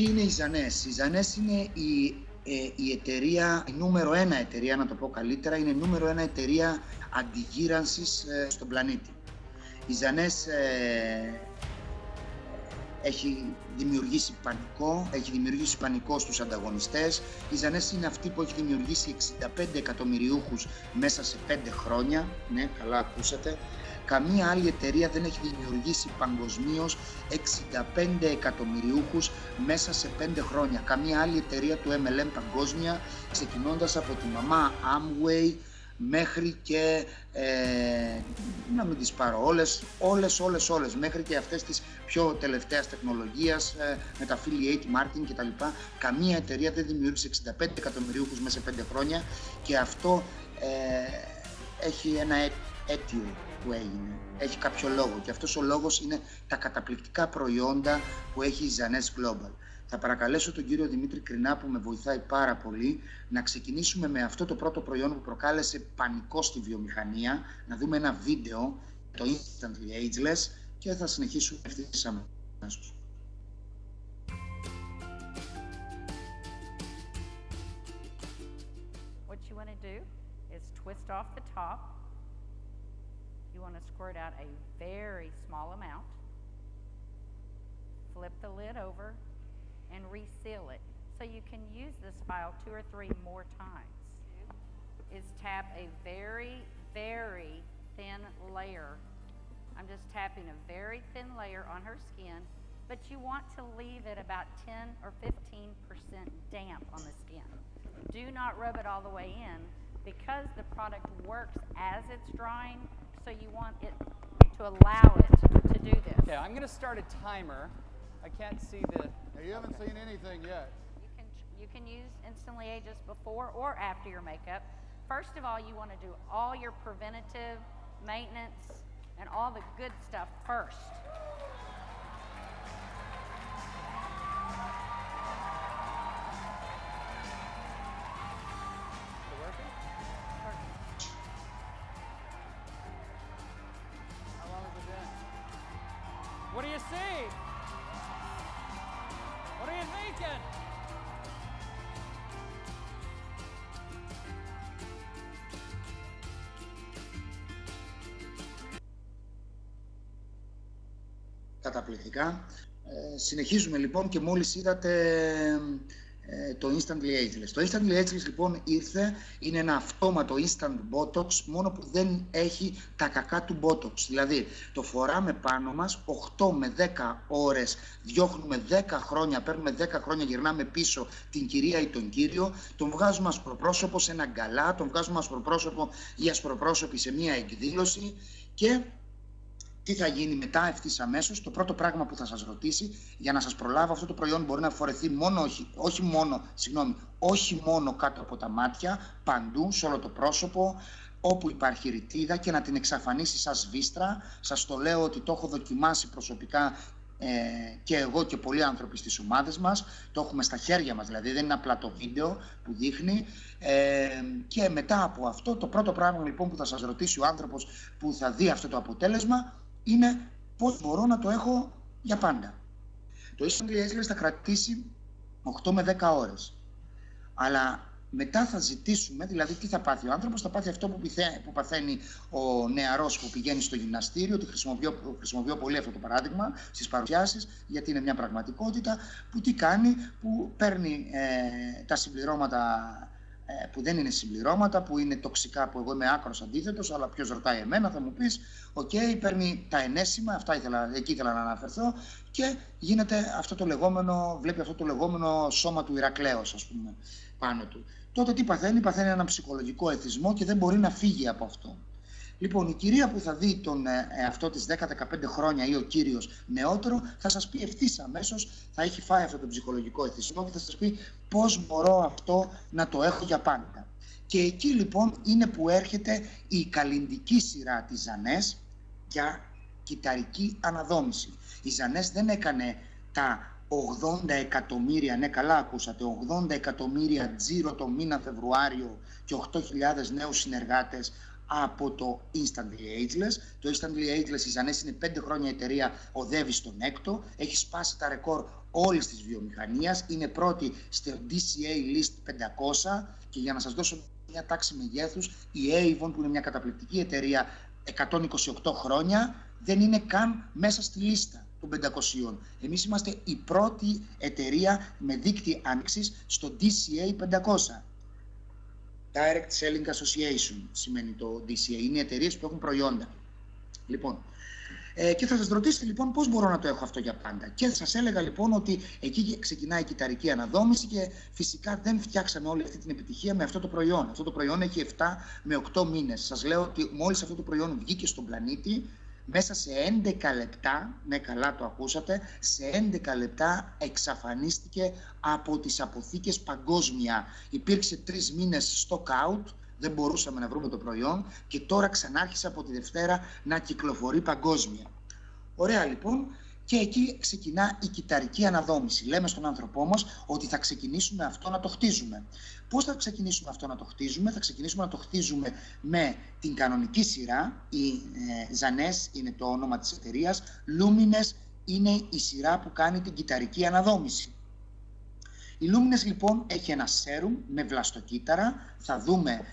Τι είναι η Ζανές? Η Ζανές είναι η εταιρεία, η νούμερο 1 εταιρεία, να το πω καλύτερα, είναι η νούμερο 1 εταιρεία αντιγύρανσης στον πλανήτη. Η Ζανές έχει δημιουργήσει πανικό στους ανταγωνιστές. Η Ζανές είναι αυτή που έχει δημιουργήσει 65 εκατομμυριούχους μέσα σε 5 χρόνια. Ναι, καλά ακούσατε. Καμία άλλη εταιρεία δεν έχει δημιουργήσει παγκοσμίως 65 εκατομμυριούχους μέσα σε 5 χρόνια. Καμία άλλη εταιρεία του MLM παγκόσμια, ξεκινώντας από τη μαμά Amway μέχρι και, να μην τις πάρω όλες, μέχρι και αυτές τις πιο τελευταίας τεχνολογίας, με τα affiliate marketing κτλ. Καμία εταιρεία δεν δημιούργησε 65 εκατομμυριούχους μέσα σε 5 χρόνια και αυτό έχει ένα αίτιο που έγινε. Έχει κάποιο λόγο και αυτός ο λόγος είναι τα καταπληκτικά προϊόντα που έχει η Ζανές Global. Θα παρακαλέσω τον κύριο Δημήτρη Κρινά, που με βοηθάει πάρα πολύ, να ξεκινήσουμε με αυτό το πρώτο προϊόν που προκάλεσε πανικό στη βιομηχανία, να δούμε ένα βίντεο, το Instantly Ageless, και θα συνεχίσουμε ευθύς αμέσως. What you want to do is twist off the top. You want to squirt out a very small amount. Flip the lid over and reseal it. So you can use this file 2 or 3 more times. Is tap a very, very thin layer. I'm just tapping a very thin layer on her skin, but you want to leave it about 10 or 15% damp on the skin. Do not rub it all the way in because the product works as it's drying, so you want it to allow it to do this. Okay, I'm going to start a timer. I can't see the... Now, you haven't seen anything yet. You can use Instantly Ageless before or after your makeup. First of all, you want to do all your preventative maintenance and all the good stuff first. Is it working? How long has it been? What do you see? What are you thinking? Καταπληκτικά. Συνεχίζουμε λοιπόν και μόλις είδατε το Instantly Ageless. Το Instantly Ageless λοιπόν ήρθε, είναι ένα αυτόματο Instant Botox, μόνο που δεν έχει τα κακά του Botox. Δηλαδή το φοράμε πάνω μας 8 με 10 ώρες, διώχνουμε 10 χρόνια, παίρνουμε 10 χρόνια, γυρνάμε πίσω την κυρία ή τον κύριο, τον βγάζουμε ασπροπρόσωπο σε ένα γκαλά, τον βγάζουμε ασπροπρόσωπο ή ασπροπρόσωπη σε μια εκδήλωση και... Τι θα γίνει μετά ευθύς αμέσως? Το πρώτο πράγμα που θα σας ρωτήσει, για να σας προλάβω, αυτό το προϊόν μπορεί να φορεθεί όχι μόνο κάτω από τα μάτια, παντού, σε όλο το πρόσωπο, όπου υπάρχει ρητίδα, και να την εξαφανίσει σαν σβίστρα. Σας το λέω ότι το έχω δοκιμάσει προσωπικά και εγώ και πολλοί άνθρωποι στις ομάδες μας. Το έχουμε στα χέρια μας, δηλαδή δεν είναι απλά το βίντεο που δείχνει. Και μετά από αυτό, το πρώτο πράγμα λοιπόν που θα σας ρωτήσει ο άνθρωπος που θα δει αυτό το αποτέλεσμα είναι πώς μπορώ να το έχω για πάντα. Το Instantly Ageless θα κρατήσει 8 με 10 ώρες. Αλλά μετά θα ζητήσουμε, δηλαδή τι θα πάθει ο άνθρωπος? Θα πάθει αυτό που παθαίνει ο νεαρός που πηγαίνει στο γυμναστήριο. Χρησιμοποιώ πολύ αυτό το παράδειγμα στις παρουσιάσεις, γιατί είναι μια πραγματικότητα. Που τι κάνει? Που παίρνει τα συμπληρώματα που δεν είναι συμπληρώματα, που είναι τοξικά, που εγώ είμαι άκρος αντίθετος, αλλά ποιος ρωτάει εμένα, θα μου πεις, παίρνει τα ενέσιμα, εκεί ήθελα να αναφερθώ, και γίνεται αυτό το λεγόμενο, βλέπει αυτό το λεγόμενο σώμα του Ηρακλέως, ας πούμε, πάνω του. Τότε τι παθαίνει? Παθαίνει έναν ψυχολογικό εθισμό και δεν μπορεί να φύγει από αυτό. Λοιπόν, η κυρία που θα δει τον εαυτό της 10-15 χρόνια ή ο κύριος νεότερο, θα σας πει ευθύς αμέσως, θα έχει φάει αυτό το ψυχολογικό εθισμό και θα σας πει πώς μπορώ αυτό να το έχω για πάντα. Και εκεί λοιπόν είναι που έρχεται η καλλυντική σειρά της Ζανές για κυταρική αναδόμηση. Η Ζανές δεν έκανε τα 80 εκατομμύρια, ναι καλά ακούσατε, 80 εκατομμύρια τζίρο το μήνα Φεβρουάριο και 8.000 νέους συνεργάτες από το Instantly Ageless. Το Instantly Ageless, η Ζανές είναι 5 χρόνια εταιρεία, οδεύει στον έκτο, έχει σπάσει τα ρεκόρ όλης της βιομηχανίας, είναι πρώτη στο DCA List 500 και για να σας δώσω μια τάξη μεγέθους, η Avon που είναι μια καταπληκτική εταιρεία 128 χρόνια δεν είναι καν μέσα στη λίστα των 500. Εμείς είμαστε η πρώτη εταιρεία με δείκτη άνοιξης στο DCA 500. Direct Selling Association σημαίνει το DCA. Είναι εταιρείες που έχουν προϊόντα. Λοιπόν, και θα σας ρωτήσετε λοιπόν πώς μπορώ να το έχω αυτό για πάντα. Και σας έλεγα λοιπόν ότι εκεί ξεκινάει η κυταρική αναδόμηση και φυσικά δεν φτιάξαμε όλη αυτή την επιτυχία με αυτό το προϊόν. Αυτό το προϊόν έχει 7 με 8 μήνες. Σας λέω ότι μόλις αυτό το προϊόν βγήκε στον πλανήτη, μέσα σε 11 λεπτά, ναι καλά το ακούσατε, σε 11 λεπτά εξαφανίστηκε από τις αποθήκες παγκόσμια. Υπήρξε 3 μήνες stock out, δεν μπορούσαμε να βρούμε το προϊόν και τώρα ξανάρχισε από τη Δευτέρα να κυκλοφορεί παγκόσμια. Ωραία λοιπόν, και εκεί ξεκινά η κυταρική αναδόμηση. Λέμε στον άνθρωπό μας ότι θα ξεκινήσουμε αυτό να το χτίζουμε. Πώς θα ξεκινήσουμε αυτό να το χτίζουμε? Θα ξεκινήσουμε να το χτίζουμε με την κανονική σειρά. Η Ζανές είναι το όνομα της εταιρείας. Lumines είναι η σειρά που κάνει την κυταρική αναδόμηση. Η Lumines λοιπόν έχει ένα σέρουμ με βλαστοκύτταρα. Θα δούμε,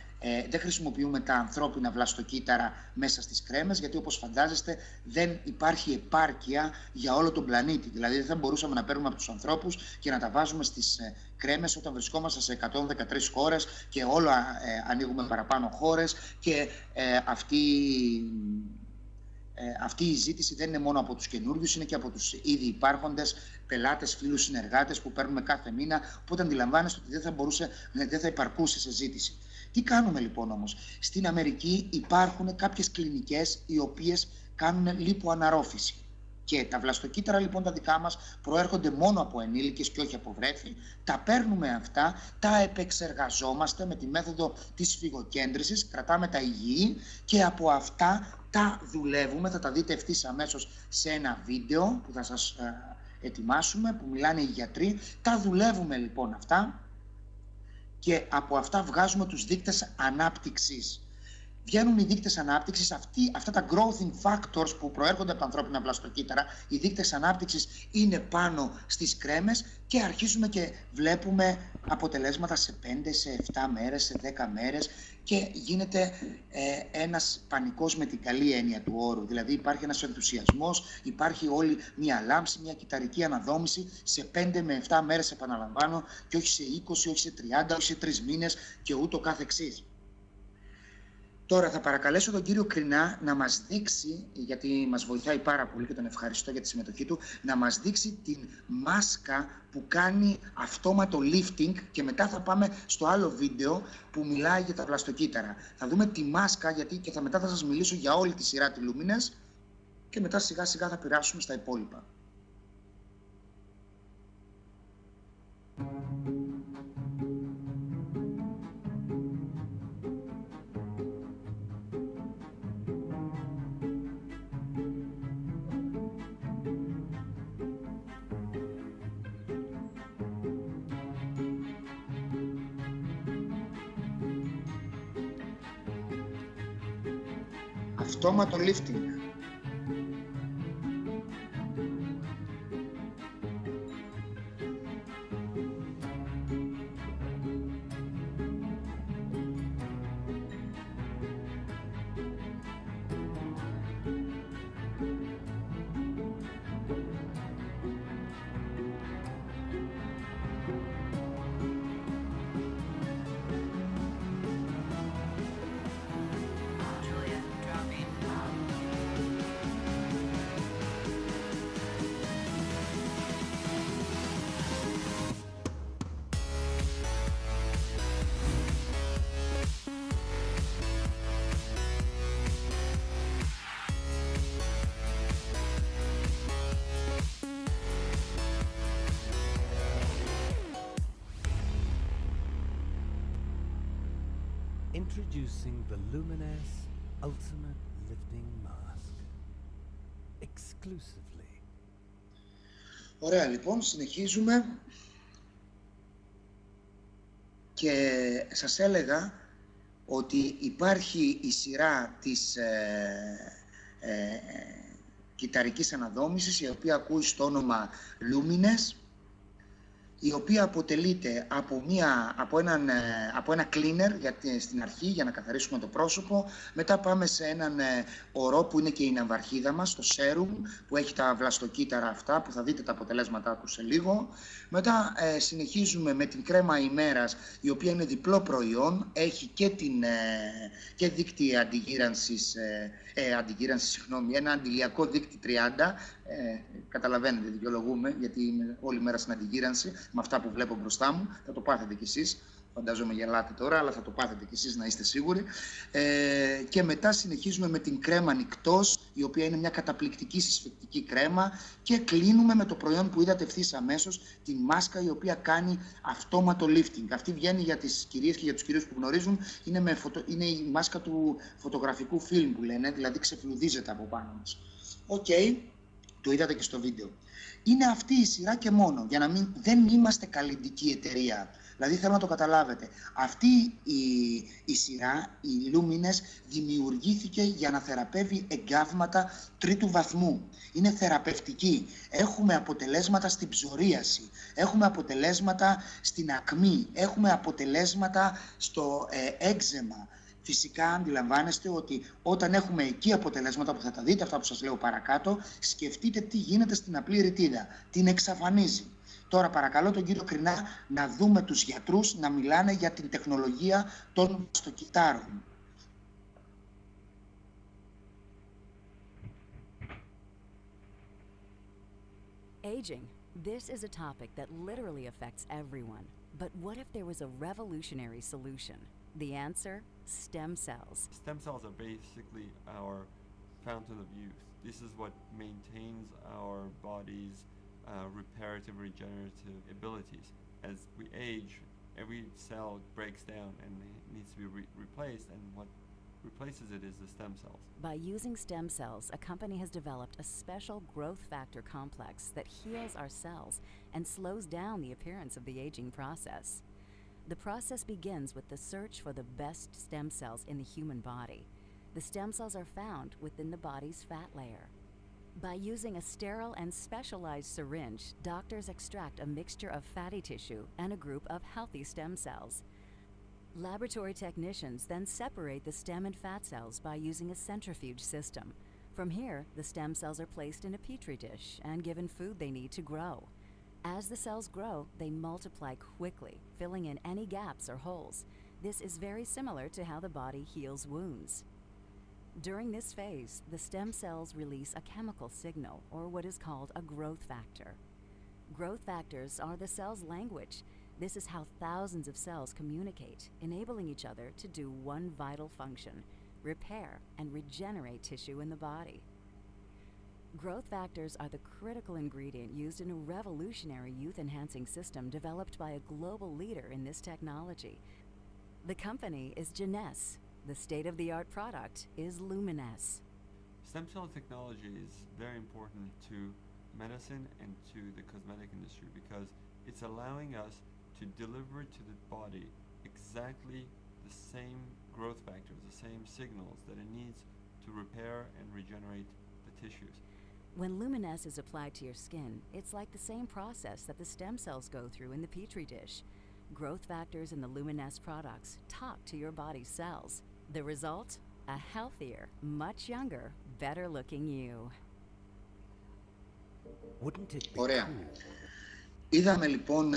δεν χρησιμοποιούμε τα ανθρώπινα βλαστοκύτταρα μέσα στις κρέμες, γιατί όπως φαντάζεστε δεν υπάρχει επάρκεια για όλο τον πλανήτη. Δηλαδή δεν θα μπορούσαμε να παίρνουμε από τους ανθρώπους και να τα βάζουμε στις κρέμες όταν βρισκόμαστε σε 113 χώρες και όλο ανοίγουμε παραπάνω χώρες και αυτή η ζήτηση δεν είναι μόνο από τους καινούριους, είναι και από τους ήδη υπάρχοντες πελάτες, φίλους, συνεργάτες που παίρνουμε κάθε μήνα, οπότε αντιλαμβάνεστε ότι δεν θα υπαρκούσε σε ζήτηση. Τι κάνουμε λοιπόν όμως? Στην Αμερική υπάρχουν κάποιες κλινικές οι οποίες κάνουν λιποαναρρόφηση. Και τα βλαστοκύτταρα λοιπόν τα δικά μας προέρχονται μόνο από ενήλικες και όχι από βρέφη. Τα παίρνουμε αυτά, τα επεξεργαζόμαστε με τη μέθοδο της φυγοκέντρησης, κρατάμε τα υγιή και από αυτά τα δουλεύουμε. Θα τα δείτε ευθύς αμέσως σε ένα βίντεο που θα σας ετοιμάσουμε, που μιλάνε οι γιατροί. Τα δουλεύουμε λοιπόν αυτά και από αυτά βγάζουμε τους δείκτες ανάπτυξης. Βγαίνουν οι δείκτες ανάπτυξης, αυτά τα growth factors που προέρχονται από τα ανθρώπινα βλαστοκύτταρα, οι δείκτες ανάπτυξης είναι πάνω στις κρέμες και αρχίζουμε και βλέπουμε αποτελέσματα σε 5, σε 7 μέρες, σε 10 μέρες και γίνεται ένας πανικός με την καλή έννοια του όρου. Δηλαδή υπάρχει ένας ενθουσιασμός, υπάρχει όλη μια λάμψη, μια κυταρική αναδόμηση σε 5 με 7 μέρες επαναλαμβάνω και όχι σε 20, όχι σε 30, όχι σε 3 μήνες και ούτω καθεξής. Τώρα θα παρακαλέσω τον κύριο Κρινά να μας δείξει, γιατί μας βοηθάει πάρα πολύ και τον ευχαριστώ για τη συμμετοχή του, να μας δείξει την μάσκα που κάνει αυτόματο lifting και μετά θα πάμε στο άλλο βίντεο που μιλάει για τα βλαστοκύτταρα. Θα δούμε τη μάσκα και μετά θα σας μιλήσω για όλη τη σειρά τη Lumines και μετά σιγά σιγά θα περάσουμε στα υπόλοιπα. Αυτόματο lifting. Introducing the Lumines Ultimate Lifting Mask. Exclusively. Ωραία, λοιπόν, συνεχίζουμε και σας έλεγα ότι υπάρχει η σειρά της κυταρικής αναδόμησης, η οποία ακούει στο όνομα Lumines, η οποία αποτελείται από ένα cleaner στην αρχή για να καθαρίσουμε το πρόσωπο. Μετά πάμε σε έναν ορό που είναι και η ναυαρχίδα μας, το serum, που έχει τα βλαστοκύτταρα αυτά, που θα δείτε τα αποτελέσματά του σε λίγο. Μετά συνεχίζουμε με την κρέμα ημέρας, η οποία είναι διπλό προϊόν, έχει και δείκτη αντιγύρανσης, ένα αντιλιακό δείκτη 30, καταλαβαίνετε, δικαιολογούμε, γιατί είμαι όλη μέρα στην αντιγύρανση με αυτά που βλέπω μπροστά μου. Θα το πάθετε κι εσείς, φαντάζομαι γελάτε τώρα, αλλά θα το πάθετε κι εσείς, να είστε σίγουροι. Και μετά συνεχίζουμε με την κρέμα νικτός, η οποία είναι μια καταπληκτική συσφυκτική κρέμα, και κλείνουμε με το προϊόν που είδατε ευθύς αμέσως, την μάσκα, η οποία κάνει αυτόματο lifting. Αυτή βγαίνει για τις κυρίες και για τους κυρίους που γνωρίζουν, είναι η μάσκα του φωτογραφικού φιλμ που λένε, δηλαδή ξεφλουδίζεται από πάνω μας. Οκ. Το είδατε και στο βίντεο. Είναι αυτή η σειρά και μόνο, για να δεν είμαστε καλλιτική εταιρεία. Δηλαδή θέλω να το καταλάβετε. Αυτή η σειρά, η Lumines, δημιουργήθηκε για να θεραπεύει εγκάβματα τρίτου βαθμού. Είναι θεραπευτική. Έχουμε αποτελέσματα στην ψωρίαση, έχουμε αποτελέσματα στην ακμή, έχουμε αποτελέσματα στο έξεμα. Φυσικά αντιλαμβάνεστε ότι όταν έχουμε εκεί αποτελέσματα που θα τα δείτε, αυτά που σας λέω παρακάτω, σκεφτείτε τι γίνεται στην απλή ρητίδα. Την εξαφανίζει. Τώρα παρακαλώ τον κύριο Κρινά να δούμε τους γιατρούς να μιλάνε για την τεχνολογία των βλαστοκυττάρων. Aging. This is a topic that literally affects everyone. But what if there was a revolutionary solution? The answer? Stem cells. Stem cells are basically our fountain of youth. This is what maintains our body's reparative, regenerative abilities. As we age, every cell breaks down and needs to be replaced, and what replaces it is the stem cells. By using stem cells, a company has developed a special growth factor complex that heals our cells and slows down the appearance of the aging process. The process begins with the search for the best stem cells in the human body. The stem cells are found within the body's fat layer. By using a sterile and specialized syringe, doctors extract a mixture of fatty tissue and a group of healthy stem cells. Laboratory technicians then separate the stem and fat cells by using a centrifuge system. From here, the stem cells are placed in a petri dish and given food they need to grow. As the cells grow, they multiply quickly, filling in any gaps or holes. This is very similar to how the body heals wounds. During this phase, the stem cells release a chemical signal, or what is called a growth factor. Growth factors are the cell's language. This is how thousands of cells communicate, enabling each other to do one vital function: repair and regenerate tissue in the body. Growth factors are the critical ingredient used in a revolutionary youth-enhancing system developed by a global leader in this technology. The company is Genes. The state-of-the-art product is Lumines. Stem cell technology is very important to medicine and to the cosmetic industry because it's allowing us to deliver to the body exactly the same growth factors, the same signals that it needs to repair and regenerate the tissues. When Lumines is applied to your skin, it's like the same process that the stem cells go through in the petri dish. Growth factors in the Lumines products talk to your body's cells. The result? A healthier, much younger, better-looking you. Wouldn't it be Ωραία. cool? Είδαμε λοιπόν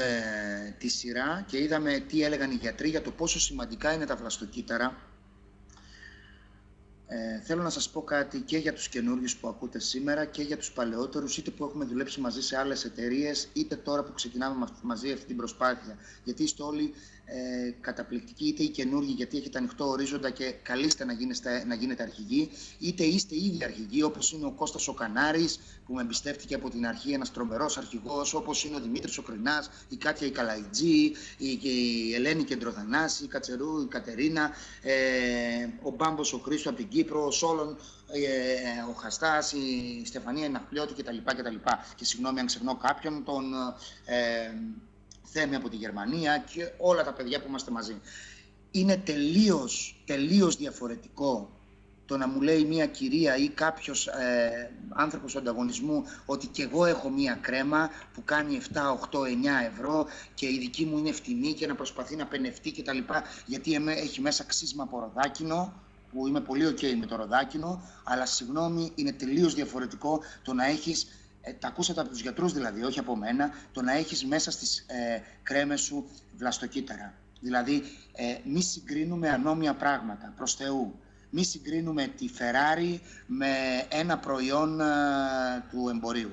τη σειρά και είδαμε τι έλεγαν οι γιατροί για το πόσο σημαντικά είναι τα βλαστοκύτταρα. Θέλω να σας πω κάτι και για τους καινούριους που ακούτε σήμερα και για τους παλαιότερους, είτε που έχουμε δουλέψει μαζί σε άλλες εταιρείες, είτε τώρα που ξεκινάμε μαζί αυτή την προσπάθεια. Γιατί είστε όλοι καταπληκτικοί, είτε οι καινούργοι γιατί έχετε ανοιχτό ορίζοντα και καλείστε να γίνετε αρχηγοί, είτε είστε ήδη αρχηγοί, όπως είναι ο Κώστας ο Κανάρης, που με εμπιστεύτηκε από την αρχή, ένας τρομερός αρχηγός, όπως είναι ο Δημήτρης ο Κρινάς, η Κάτια η Καλαϊτζή, η Ελένη Κεντροδανάση, η Κατσερού, η Κατερίνα, ο Μπάμπος ο Χρήστο από την Κύπρο, ο Σόλων, ο Χαστάς, η Στεφανία Ναχλιώτη κτλ. Και συγγνώμη αν ξεχνώ κάποιον, τον Θέμη από τη Γερμανία και όλα τα παιδιά που είμαστε μαζί. είναι τελείως διαφορετικό το να μου λέει μια κυρία ή κάποιος άνθρωπος ανταγωνισμού ότι και εγώ έχω μια κρέμα που κάνει 7, 8, 9 ευρώ και η δική μου είναι φτηνή και να προσπαθεί να πενευτεί κτλ. Γιατί έχει μέσα ξύσμα από ροδάκινο, που είμαι πολύ ok με το ροδάκινο, αλλά συγγνώμη, είναι τελείως διαφορετικό το να έχεις, τα ακούσατε από τους γιατρούς δηλαδή, όχι από μένα, το να έχεις μέσα στις κρέμες σου βλαστοκύτταρα. Δηλαδή, μη συγκρίνουμε ανώμια πράγματα, προς Θεού. Μη συγκρίνουμε τη Ferrari με ένα προϊόν του εμπορίου.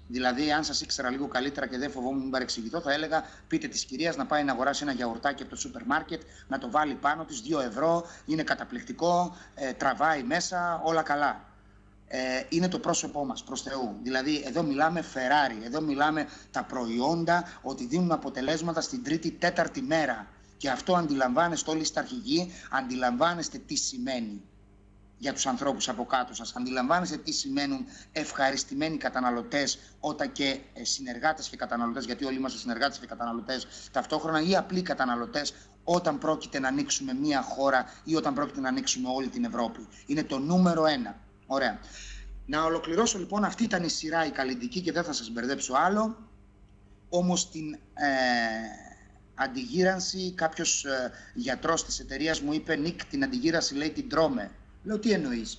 Δηλαδή, αν σας ήξερα λίγο καλύτερα και δεν φοβόμουν μην παρεξηγηθώ, θα έλεγα πείτε της κυρίας να πάει να αγοράσει ένα γιαουρτάκι από το σούπερ μάρκετ, να το βάλει πάνω της, 2 ευρώ, είναι καταπληκτικό, τραβάει μέσα, όλα καλά. Είναι το πρόσωπό μας, προς Θεού. Δηλαδή, εδώ μιλάμε Ferrari, εδώ μιλάμε τα προϊόντα ότι δίνουν αποτελέσματα στην τρίτη, τέταρτη μέρα. Και αυτό αντιλαμβάνεστε όλοι στα αρχηγοί, αντιλαμβάνεστε τι σημαίνει για τους ανθρώπους από κάτω σας. Αντιλαμβάνεστε τι σημαίνουν ευχαριστημένοι καταναλωτές όταν και συνεργάτες και καταναλωτές, γιατί όλοι είμαστε συνεργάτες και καταναλωτές ταυτόχρονα, ή απλοί καταναλωτές όταν πρόκειται να ανοίξουμε μία χώρα ή όταν πρόκειται να ανοίξουμε όλη την Ευρώπη. Είναι το νούμερο 1. Ωραία. Να ολοκληρώσω λοιπόν, αυτή ήταν η σειρά η καλλιτική και δεν θα σας μπερδέψω άλλο. Όμως την αντιγύρανση, κάποιος γιατρός της εταιρείας μου είπε «Νίκ, την αντιγύρανση λέει την τρώμε». Λέω «Τι εννοείς?»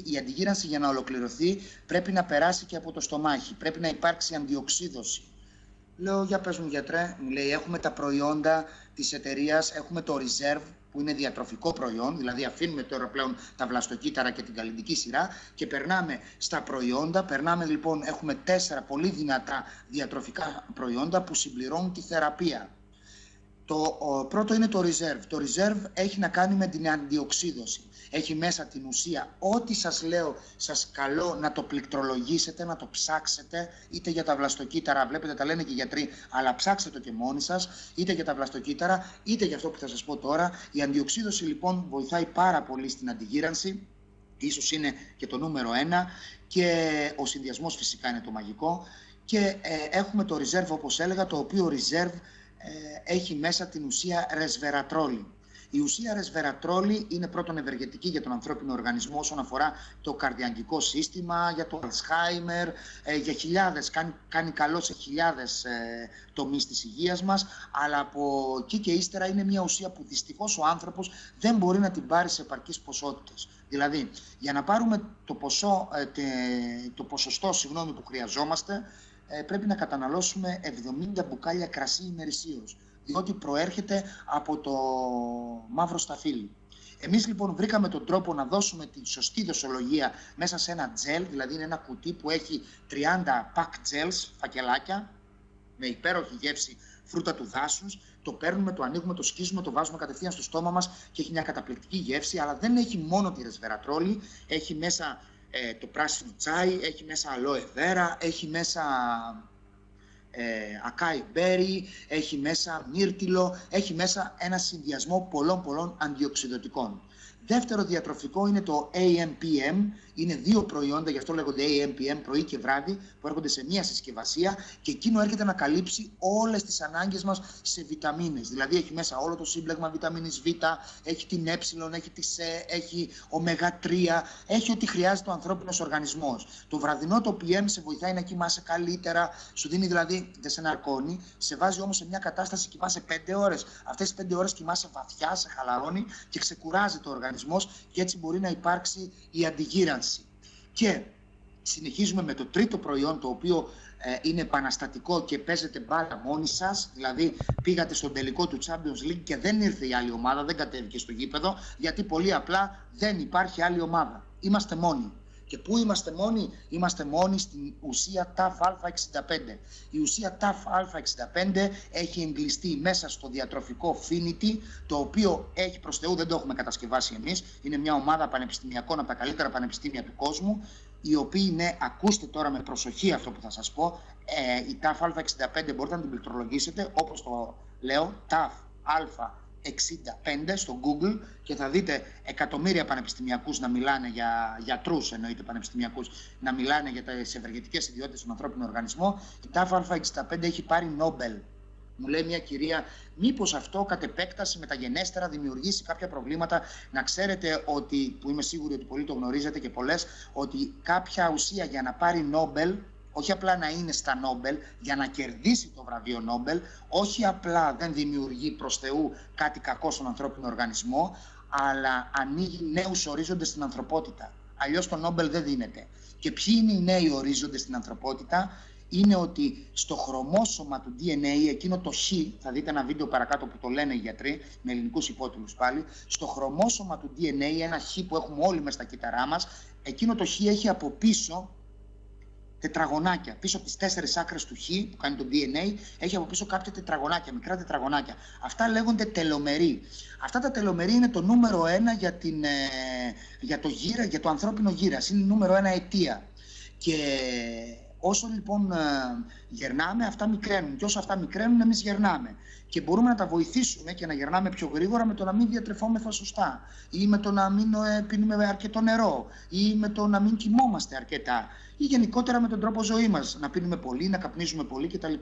Η αντιγύρανση για να ολοκληρωθεί πρέπει να περάσει και από το στομάχι, πρέπει να υπάρξει αντιοξίδωση. Λέω «Για πες μου γιατρέ», μου λέει «Έχουμε τα προϊόντα της εταιρείας, έχουμε το Reserve που είναι διατροφικό προϊόν, δηλαδή αφήνουμε τώρα πλέον τα βλαστοκύτταρα και την καλλιτική σειρά και περνάμε στα προϊόντα, λοιπόν έχουμε 4 πολύ δυνατά διατροφικά προϊόντα που συμπληρώνουν τη θεραπεία. Το πρώτο είναι το Reserve. Το Reserve έχει να κάνει με την αντιοξίδωση. Έχει μέσα την ουσία, ό,τι σας λέω, σας καλώ να το πληκτρολογήσετε, να το ψάξετε, είτε για τα βλαστοκύτταρα, βλέπετε τα λένε και οι γιατροί, αλλά ψάξτε το και μόνοι σας, είτε για τα βλαστοκύτταρα, είτε για αυτό που θα σας πω τώρα. Η αντιοξίδωση λοιπόν βοηθάει πάρα πολύ στην αντιγύρανση, ίσως είναι και το νούμερο 1, και ο συνδυασμός φυσικά είναι το μαγικό. Και έχουμε το Reserve, όπως έλεγα, το οποίο Reserve έχει μέσα την ουσία ρεσβερατρόλη. Η ουσία ρεσβερατρόλη είναι πρώτον ευεργετική για τον ανθρώπινο οργανισμό όσον αφορά το καρδιαγγικό σύστημα, για το Alzheimer, για χιλιάδες, κάνει καλό σε χιλιάδες τομείς της υγείας μας, αλλά από εκεί και ύστερα είναι μια ουσία που δυστυχώς ο άνθρωπος δεν μπορεί να την πάρει σε επαρκείς ποσότητες. Δηλαδή, για να πάρουμε το ποσοστό που χρειαζόμαστε, πρέπει να καταναλώσουμε 70 μπουκάλια κρασί ημερησίως, διότι προέρχεται από το μαύρο σταφύλι. Εμείς λοιπόν βρήκαμε τον τρόπο να δώσουμε τη σωστή δοσολογία μέσα σε ένα τζέλ, δηλαδή είναι ένα κουτί που έχει 30 pack gels, φακελάκια, με υπέροχη γεύση φρούτα του δάσους. Το παίρνουμε, το ανοίγουμε, το σκίζουμε, το βάζουμε κατευθείαν στο στόμα μας και έχει μια καταπληκτική γεύση, αλλά δεν έχει μόνο τη ρεσβερατρόλη, έχει μέσα το πράσινο τσάι, έχει μέσα αλόε βέρα, έχει μέσα ακάι μπέρι, έχει μέσα μύρτιλο, έχει μέσα ένα συνδυασμό πολλών αντιοξιδωτικών. Δεύτερο διατροφικό είναι το AM/PM, είναι 2 προϊόντα, γι' αυτό λέγονται AM/PM, πρωί και βράδυ, που έρχονται σε μία συσκευασία και εκείνο έρχεται να καλύψει όλες τις ανάγκες μας σε βιταμίνες. Δηλαδή έχει μέσα όλο το σύμπλεγμα βιταμίνης Β, έχει την Ε, έχει τη Σ, έχει ω3, έχει ό,τι χρειάζεται ο ανθρώπινος οργανισμός. Το βραδινό το PM σε βοηθάει να κοιμάσαι καλύτερα, σου δίνει δηλαδή, δεν σε ναρκώνει, σε βάζει όμως σε μια κατάσταση κοιμάσαι 5 ώρες. Αυτές τις 5 ώρες κοιμάσαι βαθιά, σε χαλαρώνει και ξεκουράζει το οργανισμός και έτσι μπορεί να υπάρξει η αντιγύρανση. Και συνεχίζουμε με το τρίτο προϊόν, το οποίο είναι επαναστατικό και παίζετε μπάλα μόνοι σας. Δηλαδή πήγατε στον τελικό του Champions League και δεν ήρθε η άλλη ομάδα, δεν κατέβηκε στο γήπεδο, γιατί πολύ απλά δεν υπάρχει άλλη ομάδα. Είμαστε μόνοι. Και πού είμαστε μόνοι? Είμαστε μόνοι στην ουσία TAF-α65. Η ουσία TAF-α65 έχει εγκλειστεί μέσα στο διατροφικό Finity, το οποίο έχει, προς Θεού δεν το έχουμε κατασκευάσει εμείς, είναι μια ομάδα πανεπιστημιακών από τα καλύτερα πανεπιστήμια του κόσμου, οι οποίοι είναι, ακούστε τώρα με προσοχή αυτό που θα σας πω, η TAF-α65 μπορείτε να την πληκτρολογήσετε, όπως το λέω, TAF-α65 στο Google και θα δείτε εκατομμύρια πανεπιστημιακούς να μιλάνε για γιατρούς, εννοείται πανεπιστημιακούς, να μιλάνε για τις ευεργετικές ιδιότητες στον ανθρώπινο οργανισμό. Η TAF-α65 έχει πάρει Νόμπελ. Μου λέει μια κυρία, μήπως αυτό κατ' επέκταση μεταγενέστερα δημιουργήσει κάποια προβλήματα. Να ξέρετε ότι, που είμαι σίγουρη ότι πολλοί το γνωρίζετε και πολλές, ότι κάποια ουσία για να πάρει Νόμπελ, όχι απλά να είναι στα Νόμπελ, για να κερδίσει το βραβείο Νόμπελ, όχι απλά δεν δημιουργεί προς Θεού κάτι κακό στον ανθρώπινο οργανισμό, αλλά ανοίγει νέους ορίζοντες στην ανθρωπότητα. Αλλιώς το Νόμπελ δεν δίνεται. Και ποιοι είναι οι νέοι ορίζοντες στην ανθρωπότητα? Είναι ότι στο χρωμόσωμα του DNA, εκείνο το Χ, θα δείτε ένα βίντεο παρακάτω που το λένε οι γιατροί, με ελληνικούς υπότιτλους πάλι, στο χρωμόσωμα του DNA, ένα Χ που έχουμε όλοι μες στα κύτταρά μας, εκείνο το Χ έχει από πίσω τετραγωνάκια. Πίσω από τις 4 άκρες του Χ που κάνει το DNA, έχει από πίσω κάποια τετραγωνάκια, μικρά τετραγωνάκια. Αυτά λέγονται τελομεροί. Αυτά τα τελομεροί είναι το νούμερο 1 για το ανθρώπινο γύρας. Είναι νούμερο 1 αιτία. Και όσο λοιπόν γερνάμε, αυτά μικραίνουν. Και όσο αυτά μικραίνουν, εμείς γερνάμε. Και μπορούμε να τα βοηθήσουμε και να γερνάμε πιο γρήγορα με το να μην διατρεφόμεθα σωστά, ή με το να μην πίνουμε αρκετό νερό, ή με το να μην κοιμόμαστε αρκετά, ή γενικότερα με τον τρόπο ζωής μας, να πίνουμε πολύ, να καπνίζουμε πολύ κτλ.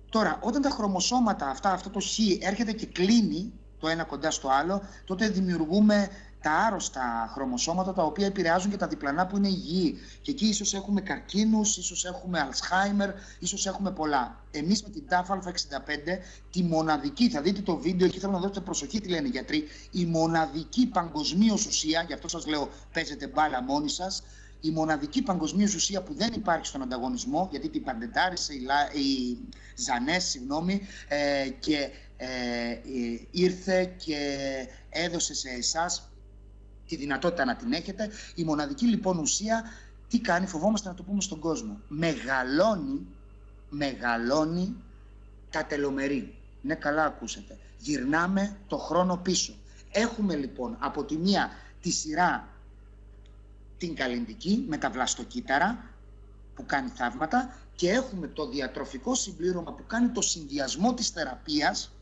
Τώρα, όταν τα χρωμοσώματα αυτά, αυτό το Χ έρχεται και κλείνει το ένα κοντά στο άλλο, τότε δημιουργούμε τα άρρωστα χρωμοσώματα, τα οποία επηρεάζουν και τα διπλανά που είναι υγιή. Και εκεί ίσως έχουμε καρκίνους, ίσως έχουμε Αλσχάιμερ, ίσως έχουμε πολλά. Εμείς με την TAF-α65, τη μοναδική, θα δείτε το βίντεο, εκεί θέλω να δώσετε προσοχή τι λένε οι γιατροί, η μοναδική παγκοσμίως ουσία, γι' αυτό σας λέω παίζετε μπάλα μόνοι σας, η μοναδική παγκοσμίως ουσία που δεν υπάρχει στον ανταγωνισμό, γιατί την παντεντάρισε η Ζανές, συγγνώμη, και ήρθε και έδωσε σε εσάς τη δυνατότητα να την έχετε. Η μοναδική λοιπόν ουσία τι κάνει? Φοβόμαστε να το πούμε στον κόσμο. Μεγαλώνει τα τελομερή. Ναι, καλά ακούσατε. Γυρνάμε το χρόνο πίσω. Έχουμε λοιπόν από τη μία τη σειρά την καλλιντική με τα βλαστοκύτταρα που κάνει θαύματα, και έχουμε το διατροφικό συμπλήρωμα που κάνει το συνδυασμό της θεραπείας,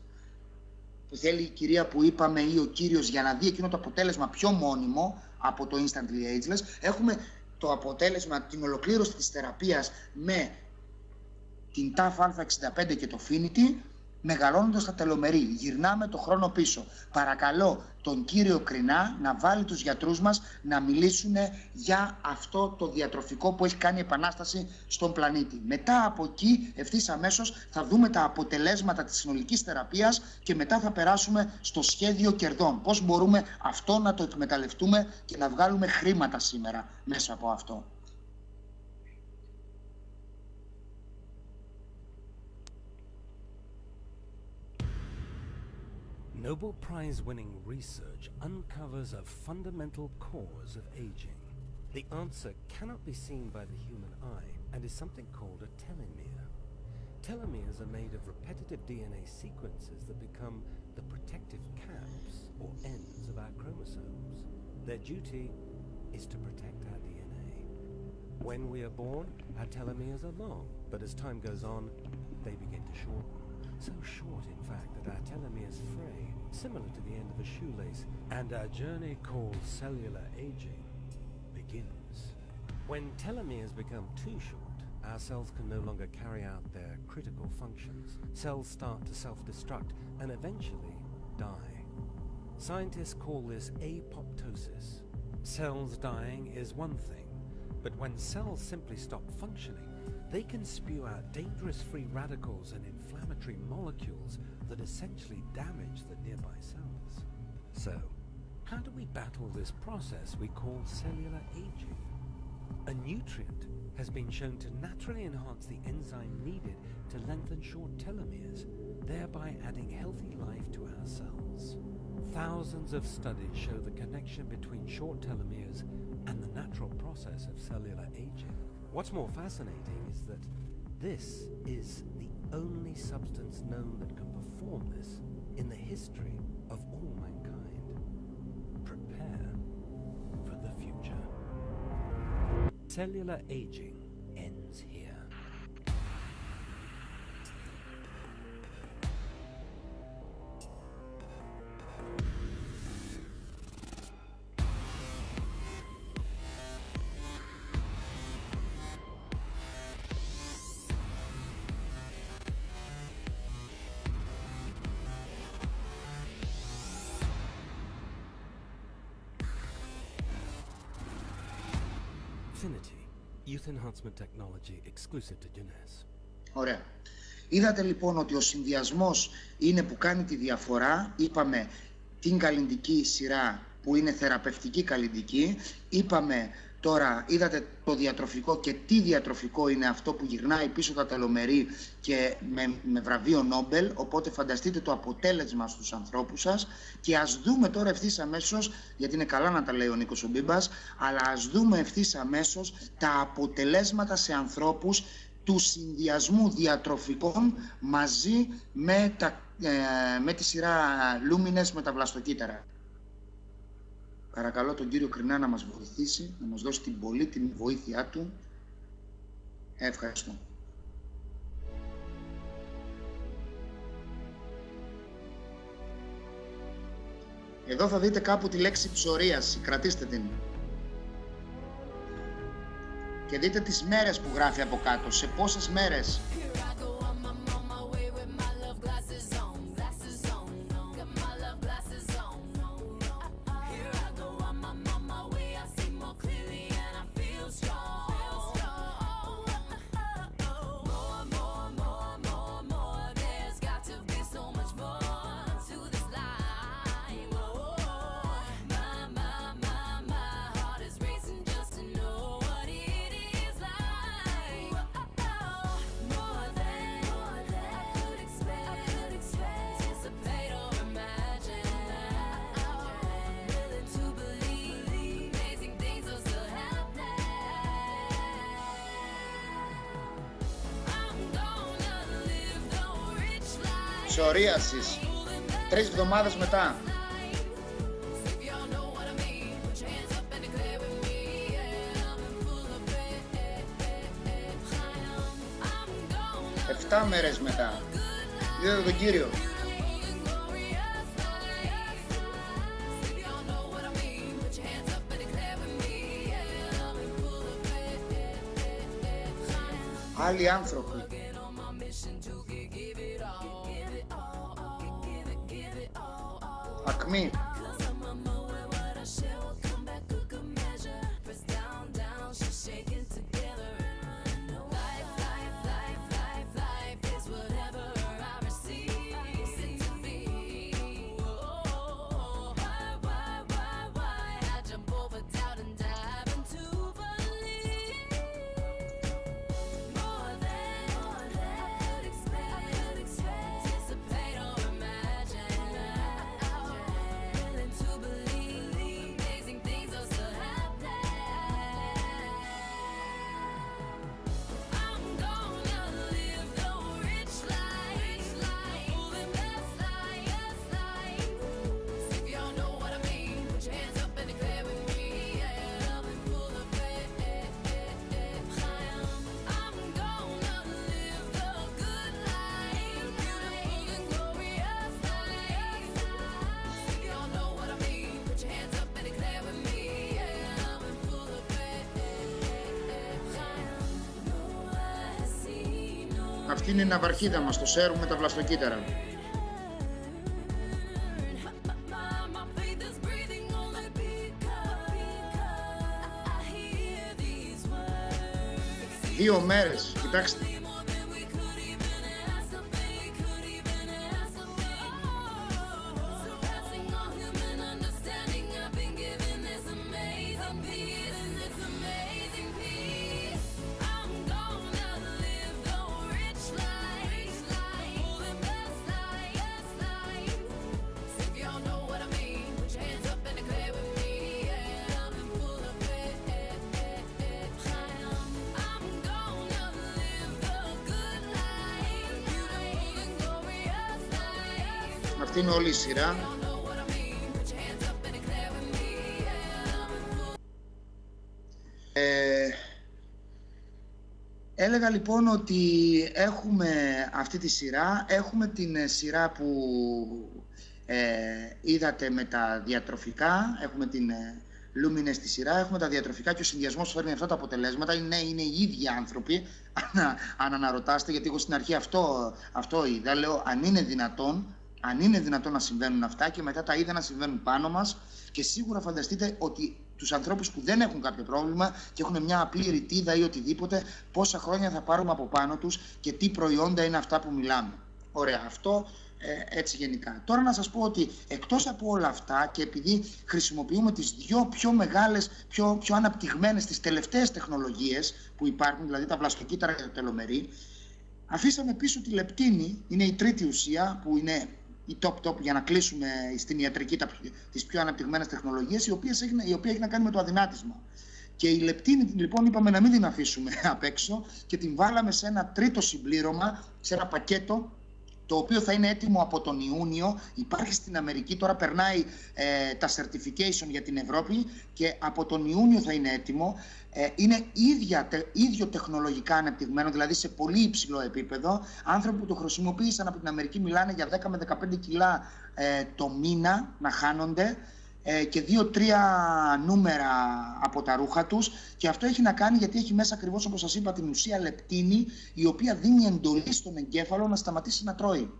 που θέλει η κυρία που είπαμε ή ο κύριος για να δει εκείνο το αποτέλεσμα πιο μόνιμο από το Instantly Ageless. Έχουμε το αποτέλεσμα, την ολοκλήρωση της θεραπείας με την TAF-α65 και το Finity, μεγαλώνοντας τα τελομερή. Γυρνάμε το χρόνο πίσω. Παρακαλώ τον κύριο Κρινά να βάλει τους γιατρούς μας να μιλήσουν για αυτό το διατροφικό που έχει κάνει επανάσταση στον πλανήτη. Μετά από εκεί, ευθύς αμέσως, θα δούμε τα αποτελέσματα της συνολικής θεραπείας και μετά θα περάσουμε στο σχέδιο κερδών. Πώς μπορούμε αυτό να το εκμεταλλευτούμε και να βγάλουμε χρήματα σήμερα μέσα από αυτό. Nobel Prize-winning research uncovers a fundamental cause of aging. The answer cannot be seen by the human eye and is something called a telomere. Telomeres are made of repetitive DNA sequences that become the protective caps or ends of our chromosomes. Their duty is to protect our DNA. When we are born, our telomeres are long, but as time goes on, they begin to shorten. So short, in fact, that our telomeres fray, similar to the end of a shoelace, and our journey called cellular aging begins. When telomeres become too short, our cells can no longer carry out their critical functions. Cells start to self-destruct and eventually die. Scientists call this apoptosis. Cells dying is one thing, but when cells simply stop functioning, they can spew out dangerous free radicals and inflammatory molecules that essentially damage the nearby cells. So, how do we battle this process we call cellular aging? A nutrient has been shown to naturally enhance the enzyme needed to lengthen short telomeres, thereby adding healthy life to our cells. Thousands of studies show the connection between short telomeres and the natural process of cellular aging. What's more fascinating is that this is the only substance known that can perform this in the history of all mankind. Prepare for the future. Cellular aging ends here. Infinity, youth enhancement technology exclusive to Guinness. Ωραία. Είδατε λοιπόν ότι ο συνδυασμός είναι που κάνει τη διαφορά. Είπαμε την καλλυντική σειρά που είναι θεραπευτική καλλυντική. Είπαμε τώρα, είδατε το διατροφικό και τι διατροφικό είναι αυτό που γυρνάει πίσω τα τελομερή και με βραβείο Νόμπελ. Οπότε φανταστείτε το αποτέλεσμα στους ανθρώπους σας. Και ας δούμε τώρα ευθύς αμέσως, γιατί είναι καλά να τα λέει ο Νίκος ο Μπίμπας, αλλά ας δούμε ευθύς αμέσως τα αποτελέσματα σε ανθρώπους του συνδυασμού διατροφικών μαζί με τη σειρά Λούμινες με τα βλαστοκύτταρα. Παρακαλώ τον κύριο Κρινά να μας βοηθήσει, να μας δώσει την πολύτιμη βοήθειά του. Ευχαριστώ. Εδώ θα δείτε κάπου τη λέξη ψωρίαση, κρατήστε την. Και δείτε τις μέρες που γράφει από κάτω, σε πόσες μέρες. Ψωρίασης, 3 εβδομάδες μετά. Εφτά μέρες μετά. Είδατε τον κύριο. Άλλοι άνθρωποι. Ακμή. Αυτή είναι η ναυαρχίδα μας, το σέρουμ με τα βλαστοκύτταρα. Δύο μέρες, κοιτάξτε. Αυτή είναι όλη η σειρά. Έλεγα λοιπόν ότι έχουμε αυτή τη σειρά, έχουμε την σειρά που είδατε με τα διατροφικά, έχουμε την Λούμινες στη σειρά, έχουμε τα διατροφικά και ο συνδυασμός φέρνει αυτά τα αποτελέσματα. Ναι, είναι οι ίδιοι άνθρωποι, αν αναρωτάστε, γιατί εγώ στην αρχή αυτό είδα, λέω αν είναι δυνατόν να συμβαίνουν αυτά και μετά τα είδα να συμβαίνουν πάνω μας και σίγουρα φανταστείτε ότι τους ανθρώπους που δεν έχουν κάποιο πρόβλημα και έχουν μια απλή ρητίδα ή οτιδήποτε, πόσα χρόνια θα πάρουμε από πάνω τους και τι προϊόντα είναι αυτά που μιλάμε. Ωραία, αυτό έτσι γενικά. Τώρα να σας πω ότι εκτός από όλα αυτά και επειδή χρησιμοποιούμε τις δύο πιο μεγάλες, πιο αναπτυγμένες, τις τελευταίες τεχνολογίες που υπάρχουν, δηλαδή τα βλαστοκύτταρα και το τελομερί, αφήσαμε πίσω τη λεπτίνη, είναι η τρίτη ουσία που είναι η top για να κλείσουμε στην ιατρική τις πιο αναπτυγμένες τεχνολογίες, η οποία έχει να κάνει με το αδυνάτισμα. Και η λεπτίνη, λοιπόν, είπαμε να μην την αφήσουμε απ' έξω και την βάλαμε σε ένα τρίτο συμπλήρωμα, σε ένα πακέτο, το οποίο θα είναι έτοιμο από τον Ιούνιο. Υπάρχει στην Αμερική, τώρα περνάει τα certification για την Ευρώπη και από τον Ιούνιο θα είναι έτοιμο. Είναι ίδιο τεχνολογικά ανεπτυγμένο, δηλαδή σε πολύ υψηλό επίπεδο. Άνθρωποι που το χρησιμοποίησαν από την Αμερική μιλάνε για 10 με 15 κιλά το μήνα να χάνονται και 2-3 νούμερα από τα ρούχα τους, και αυτό έχει να κάνει γιατί έχει μέσα ακριβώς, όπως σας είπα, την ουσία λεπτίνη, η οποία δίνει εντολή στον εγκέφαλο να σταματήσει να τρώει.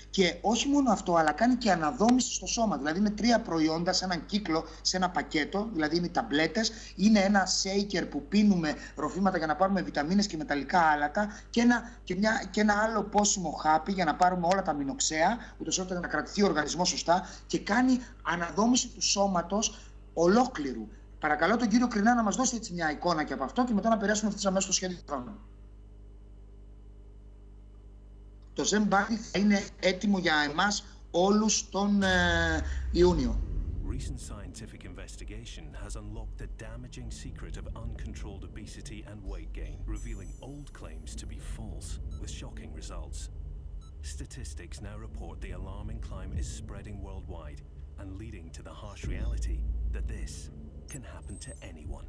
Και όχι μόνο αυτό, αλλά κάνει και αναδόμηση στο σώμα. Δηλαδή είναι 3 προϊόντα σε έναν κύκλο, σε ένα πακέτο, δηλαδή είναι οι ταμπλέτες, είναι ένα shaker που πίνουμε ροφήματα για να πάρουμε βιταμίνες και μεταλλικά άλατα και ένα άλλο πόσιμο χάπι για να πάρουμε όλα τα αμινοξέα, ούτως ώστε να κρατηθεί ο οργανισμός σωστά, και κάνει αναδόμηση του σώματος ολόκληρου. Παρακαλώ τον κύριο Κρινά να μας δώσει έτσι μια εικόνα και από αυτό και μετά να περάσουμε ευθύς αμέσως στο σχέδιο χρόνου. Το Zen Body θα είναι έτοιμο για εμάς όλους τον Ιούνιο. Recent scientific investigation has unlocked the damaging secret of uncontrolled obesity and weight gain, revealing old claims to be false, with shocking results. Statistics now report the alarming climb is spreading worldwide and leading to the harsh reality that this can happen to anyone.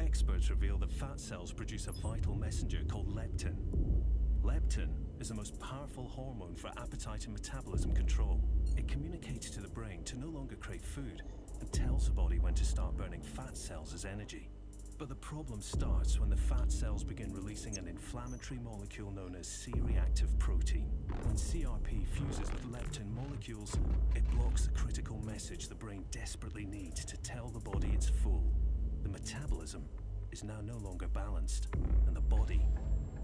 Experts reveal that fat cells produce a vital messenger called leptin. Leptin is the most powerful hormone for appetite and metabolism control. It communicates to the brain to no longer crave food and tells the body when to start burning fat cells as energy. But the problem starts when the fat cells begin releasing an inflammatory molecule known as C-reactive protein. When CRP fuses with leptin molecules, it blocks the critical message the brain desperately needs to tell the body it's full. The metabolism is now no longer balanced, and the body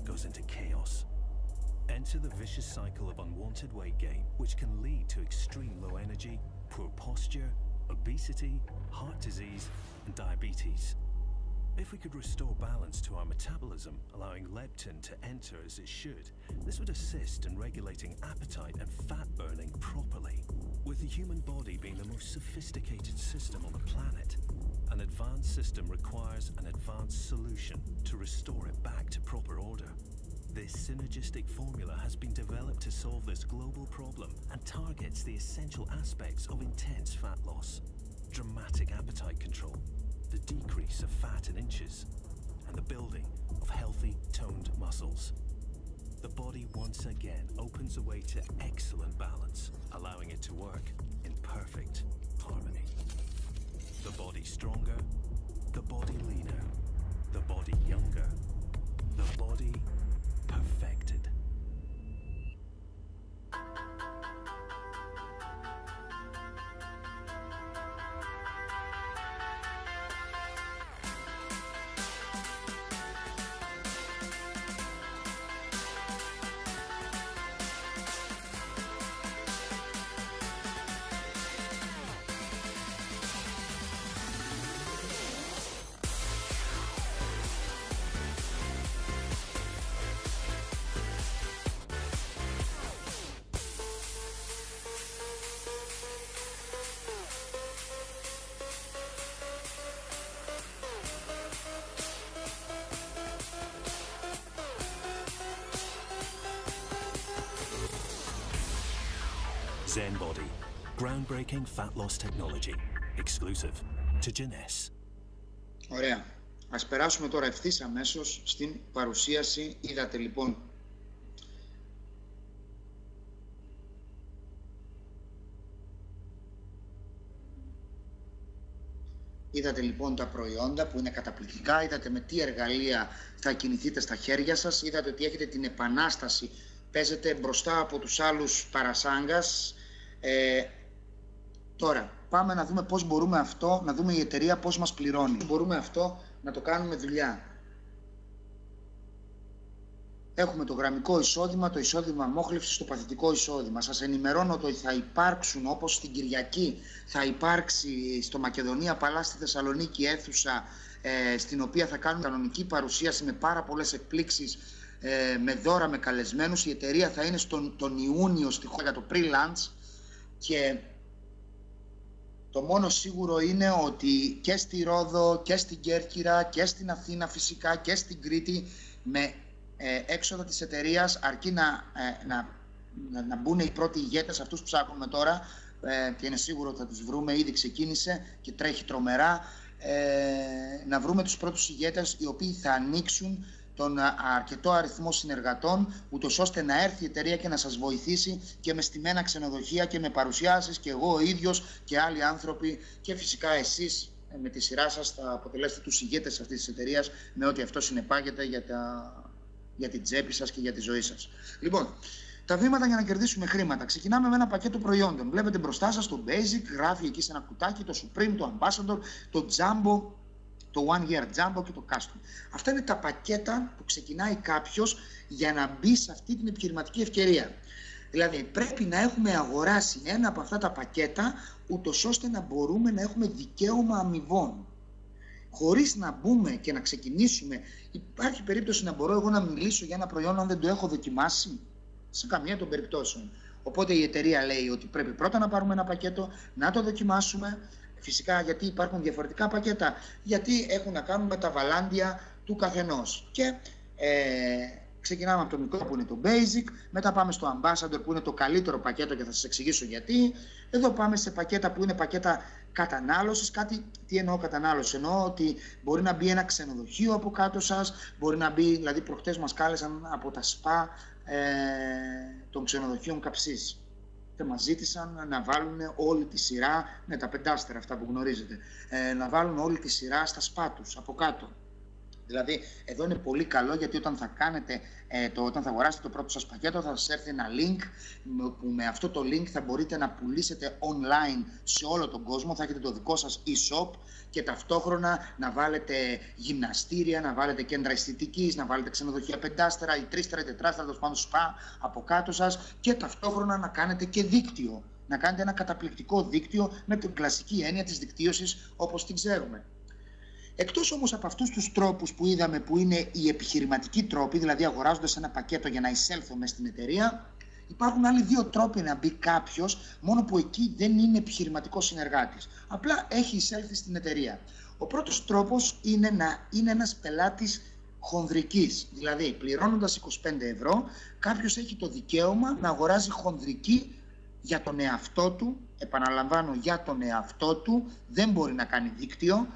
goes into chaos. Enter the vicious cycle of unwanted weight gain, which can lead to extreme low energy, poor posture, obesity, heart disease, and diabetes. If we could restore balance to our metabolism, allowing leptin to enter as it should, this would assist in regulating appetite and fat burning properly. With the human body being the most sophisticated system on the planet, an advanced system requires an advanced solution to restore it back to proper order. This synergistic formula has been developed to solve this global problem and targets the essential aspects of intense fat loss, dramatic appetite control, the decrease of fat in inches, and the building of healthy, toned muscles. The body once again opens the way to excellent balance, allowing it to work in perfect harmony. The body stronger, the body leaner, the body younger, the body perfected. Zen Body, groundbreaking fat loss technology, exclusive to Jeunesse. Ωραία. Ας περάσουμε τώρα ευθύς αμέσως στην παρουσίαση. Είδατε λοιπόν τα προϊόντα που είναι καταπληκτικά, είδατε με τι εργαλεία θα κινηθείτε στα χέρια σας, είδατε ότι έχετε την επανάσταση, παίζετε μπροστά από τους άλλους παρασάγκας, Τώρα, πάμε να δούμε πώς μπορούμε αυτό, να δούμε η εταιρεία πώς μας πληρώνει. Μπορούμε αυτό να το κάνουμε δουλειά. Έχουμε το γραμμικό εισόδημα, το εισόδημα μόχλευσης, το παθητικό εισόδημα. Σας ενημερώνω ότι θα υπάρξουν, όπως την Κυριακή, θα υπάρξει στο Μακεδονία Παλά στη Θεσσαλονίκη αίθουσα, στην οποία θα κάνουν κανονική παρουσίαση με πάρα πολλές εκπλήξεις, με δώρα, με καλεσμένους. Η εταιρεία θα είναι τον Ιούνιο στη χώρα για το pre-launch και το μόνο σίγουρο είναι ότι και στη Ρόδο και στην Κέρκυρα και στην Αθήνα φυσικά και στην Κρήτη, με έξοδα της εταιρείας, αρκεί να μπουν οι πρώτοι ηγέτες, αυτούς που ψάχνουμε τώρα, και είναι σίγουρο ότι θα τους βρούμε, ήδη ξεκίνησε και τρέχει τρομερά, να βρούμε τους πρώτους ηγέτες οι οποίοι θα ανοίξουν τον αρκετό αριθμό συνεργατών, ούτως ώστε να έρθει η εταιρεία και να σας βοηθήσει και με στημένα ξενοδοχεία και με παρουσιάσεις, και εγώ ο ίδιος και άλλοι άνθρωποι, και φυσικά εσείς με τη σειρά σας θα αποτελέσετε τους ηγέτες αυτής της εταιρείας, με ό,τι αυτό συνεπάγεται για την τσέπη σας και για τη ζωή σας. Λοιπόν, τα βήματα για να κερδίσουμε χρήματα. Ξεκινάμε με ένα πακέτο προϊόντων. Βλέπετε μπροστά σας το Basic, γράφει εκεί σε ένα κουτάκι το Supreme, το Ambassador, το Jumbo, το One Year Jumbo και το Custom. Αυτά είναι τα πακέτα που ξεκινάει κάποιος για να μπει σε αυτή την επιχειρηματική ευκαιρία. Δηλαδή πρέπει να έχουμε αγοράσει ένα από αυτά τα πακέτα, ούτως ώστε να μπορούμε να έχουμε δικαίωμα αμοιβών. Χωρίς να μπούμε και να ξεκινήσουμε, υπάρχει περίπτωση να μπορώ εγώ να μιλήσω για ένα προϊόν αν δεν το έχω δοκιμάσει? Σε καμία των περιπτώσεων. Οπότε η εταιρεία λέει ότι πρέπει πρώτα να πάρουμε ένα πακέτο, να το δοκιμάσουμε. Φυσικά γιατί υπάρχουν διαφορετικά πακέτα, γιατί έχουν να κάνουν με τα βαλάντια του καθενός. Και ξεκινάμε από το μικρό που είναι το Basic, μετά πάμε στο Ambassador που είναι το καλύτερο πακέτο και θα σας εξηγήσω γιατί. Εδώ πάμε σε πακέτα που είναι πακέτα κατανάλωσης. Τι εννοώ κατανάλωση? Εννοώ ότι μπορεί να μπει ένα ξενοδοχείο από κάτω σας, μπορεί να μπει, δηλαδή προχτές μας κάλεσαν από τα ΣΠΑ των ξενοδοχείων Καψής και μας ζήτησαν να βάλουν όλη τη σειρά, με τα πεντάστερα αυτά που γνωρίζετε, να βάλουν όλη τη σειρά στα ΣΠΑ τους από κάτω. Δηλαδή, εδώ είναι πολύ καλό, γιατί όταν θα αγοράσετε το πρώτο σας πακέτο θα σας έρθει ένα link, που με αυτό το link θα μπορείτε να πουλήσετε online σε όλο τον κόσμο. Θα έχετε το δικό σας e-shop και ταυτόχρονα να βάλετε γυμναστήρια, να βάλετε κέντρα αισθητικής, να βάλετε ξενοδοχεία πεντάστερα ή τρίστερα ή τετράστερα, τέλος πάντων σπα από κάτω σας, και ταυτόχρονα να κάνετε και δίκτυο. Να κάνετε ένα καταπληκτικό δίκτυο με την κλασική έννοια της δικτύωσης όπως την ξέρουμε. Εκτός όμως από αυτούς τους τρόπους που είδαμε, που είναι οι επιχειρηματικοί τρόποι, δηλαδή αγοράζοντας ένα πακέτο για να εισέλθω μες στην εταιρεία, υπάρχουν άλλοι δύο τρόποι να μπει κάποιος, μόνο που εκεί δεν είναι επιχειρηματικός συνεργάτης. Απλά έχει εισέλθει στην εταιρεία. Ο πρώτος τρόπος είναι να είναι ένας πελάτης χονδρικής. Δηλαδή, πληρώνοντας 25 ευρώ, κάποιος έχει το δικαίωμα να αγοράζει χονδρική για τον εαυτό του. Επαναλαμβάνω, για τον εαυτό του, δεν μπορεί να κάνει δίκτυο.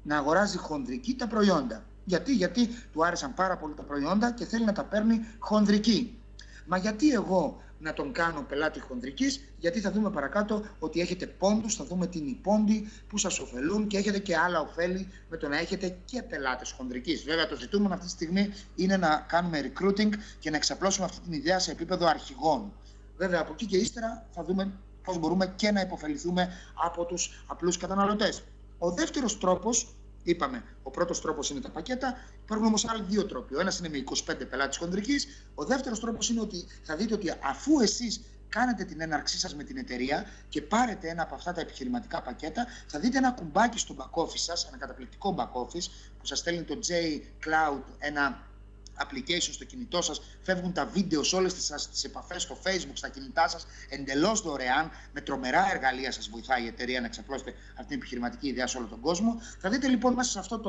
Να αγοράζει χονδρική τα προϊόντα. Γιατί του άρεσαν πάρα πολύ τα προϊόντα και θέλει να τα παίρνει χονδρική. Μα γιατί εγώ να τον κάνω πελάτη χονδρικής? Γιατί θα δούμε παρακάτω ότι έχετε πόντους, θα δούμε την πόντοι που σας ωφελούν και έχετε και άλλα ωφέλη με το να έχετε και πελάτες χονδρικής. Βέβαια, το ζητούμενο αυτή τη στιγμή είναι να κάνουμε recruiting και να εξαπλώσουμε αυτή την ιδέα σε επίπεδο αρχηγών. Βέβαια, από εκεί και ύστερα θα δούμε πώς μπορούμε και να υποφεληθούμε από τους απλούς καταναλωτές. Ο δεύτερος τρόπος, είπαμε, ο πρώτος τρόπος είναι τα πακέτα, υπάρχουν όμως άλλοι δύο τρόποι. Ο ένας είναι με 25 πελάτες χονδρικής, ο δεύτερος τρόπος είναι ότι θα δείτε ότι αφού εσείς κάνετε την έναρξή σας με την εταιρεία και πάρετε ένα από αυτά τα επιχειρηματικά πακέτα, θα δείτε ένα κουμπάκι στο back office σας, ένα καταπληκτικό back office που σας στέλνει το J-Cloud, ένα application στο κινητό σας, φεύγουν τα βίντεο σε όλες τις επαφές στο Facebook, στα κινητά σας, εντελώς δωρεάν, με τρομερά εργαλεία σας βοηθάει η εταιρεία να εξαπλώσετε αυτή την επιχειρηματική ιδέα σε όλο τον κόσμο. Θα δείτε λοιπόν μέσα σε αυτό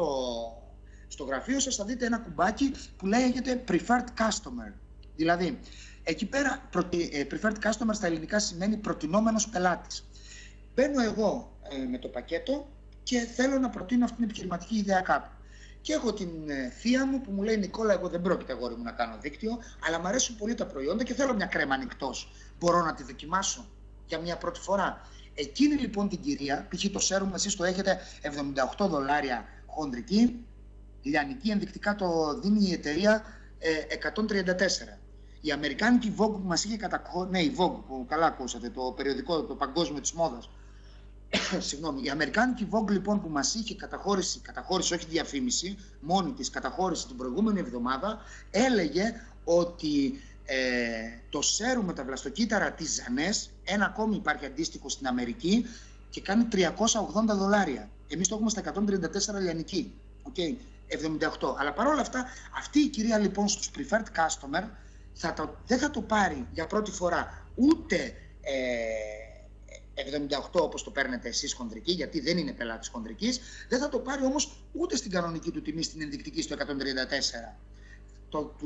στο γραφείο σας, θα δείτε ένα κουμπάκι που λέγεται Preferred Customer. Δηλαδή, εκεί πέρα, Preferred Customer στα ελληνικά σημαίνει προτινόμενος πελάτης. Μπαίνω εγώ με το πακέτο και θέλω να προτείνω αυτή την επιχειρηματική ιδέα κάπου. Και έχω την θεία μου που μου λέει: Νικόλα, εγώ δεν πρόκειται, αγόρι μου, να κάνω δίκτυο, αλλά μου αρέσουν πολύ τα προϊόντα και θέλω μια κρέμα ανοιχτός. Μπορώ να τη δοκιμάσω για μια πρώτη φορά? Εκείνη λοιπόν την κυρία, π.χ. το σέρουμ εσείς το έχετε $78 χονδρική, λιανική ενδεικτικά το δίνει η εταιρεία 134. Η αμερικάνικη Vogue που μας είχε η Vogue που καλά ακούσατε, το περιοδικό, το παγκόσμιο της μόδας, Συγγνώμη, η αμερικάνικη Vogue λοιπόν που μας είχε καταχώρηση όχι διαφήμιση, μόνη της καταχώρηση την προηγούμενη εβδομάδα, έλεγε ότι το σέρουμ με τα βλαστοκύτταρα της Ζανές, ένα ακόμη υπάρχει αντίστοιχο στην Αμερική και κάνει $380. Εμείς το έχουμε στα 134 λιανική, okay, 78. Αλλά παρόλα αυτά, αυτή η κυρία λοιπόν στους preferred customer δεν θα το πάρει για πρώτη φορά ούτε 78 όπως το παίρνετε εσείς χονδρική, γιατί δεν είναι πελάτης χονδρικής, δεν θα το πάρει όμως ούτε στην κανονική του τιμή, στην ενδεικτική στο 134.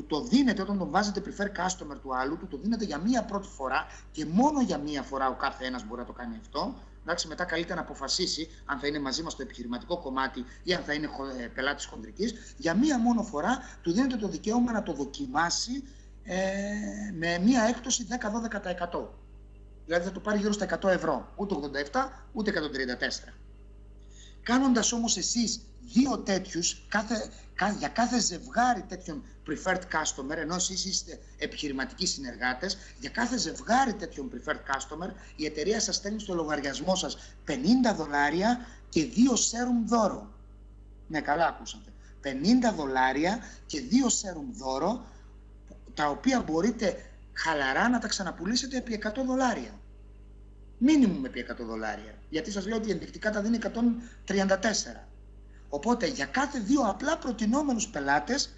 Το δίνετε όταν τον βάζετε prefer customer του άλλου, το δίνετε για μία πρώτη φορά και μόνο για μία φορά ο κάθε ένας μπορεί να το κάνει αυτό. Εντάξει, μετά καλείται να αποφασίσει αν θα είναι μαζί μας στο επιχειρηματικό κομμάτι ή αν θα είναι πελάτης χονδρικής. Για μία μόνο φορά του δίνετε το δικαίωμα να το δοκιμάσει με μία έκπτωση 10-12%. Δηλαδή θα το πάρει γύρω στα 100 ευρώ, ούτε 87 ούτε 134. Κάνοντας όμως εσείς δύο τέτοιους, για κάθε ζευγάρι τέτοιων preferred customer, ενώ εσείς είστε επιχειρηματικοί συνεργάτες, για κάθε ζευγάρι τέτοιων preferred customer, η εταιρεία σας στέλνει στο λογαριασμό σας $50 και 2 serum δώρο. Ναι, καλά ακούσατε. $50 και 2 serum δώρο, τα οποία μπορείτε χαλαρά να τα ξαναπουλήσετε επί $100. Μίνιμουμ επί $100. Γιατί σας λέω ότι ενδεικτικά τα δίνει 134. Οπότε για κάθε δύο απλά προτινόμενους πελάτες,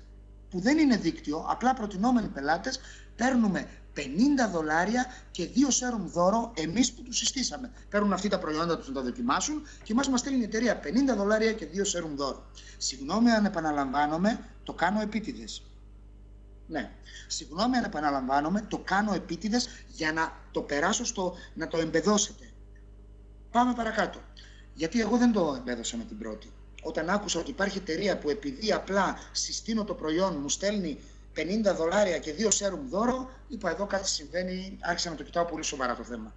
που δεν είναι δίκτυο, απλά προτινόμενοι πελάτες, παίρνουμε $50 και 2 serum δώρο εμείς που τους συστήσαμε. Παίρνουν αυτοί τα προϊόντα τους να τα δοκιμάσουν και μας στέλνει η εταιρεία $50 και 2 serum δώρο. Συγγνώμη αν επαναλαμβάνομαι, το κάνω επίτηδες. Ναι, συγγνώμη αν επαναλαμβάνομαι, το κάνω επίτηδες για να το περάσω να το εμπεδώσετε. Πάμε παρακάτω. Γιατί εγώ δεν το εμπέδωσα με την πρώτη. Όταν άκουσα ότι υπάρχει εταιρεία που επειδή απλά συστήνω το προϊόν μου στέλνει $50 και 2 serum δώρο, είπα εδώ κάτι συμβαίνει, άρχισα να το κοιτάω πολύ σοβαρά το θέμα.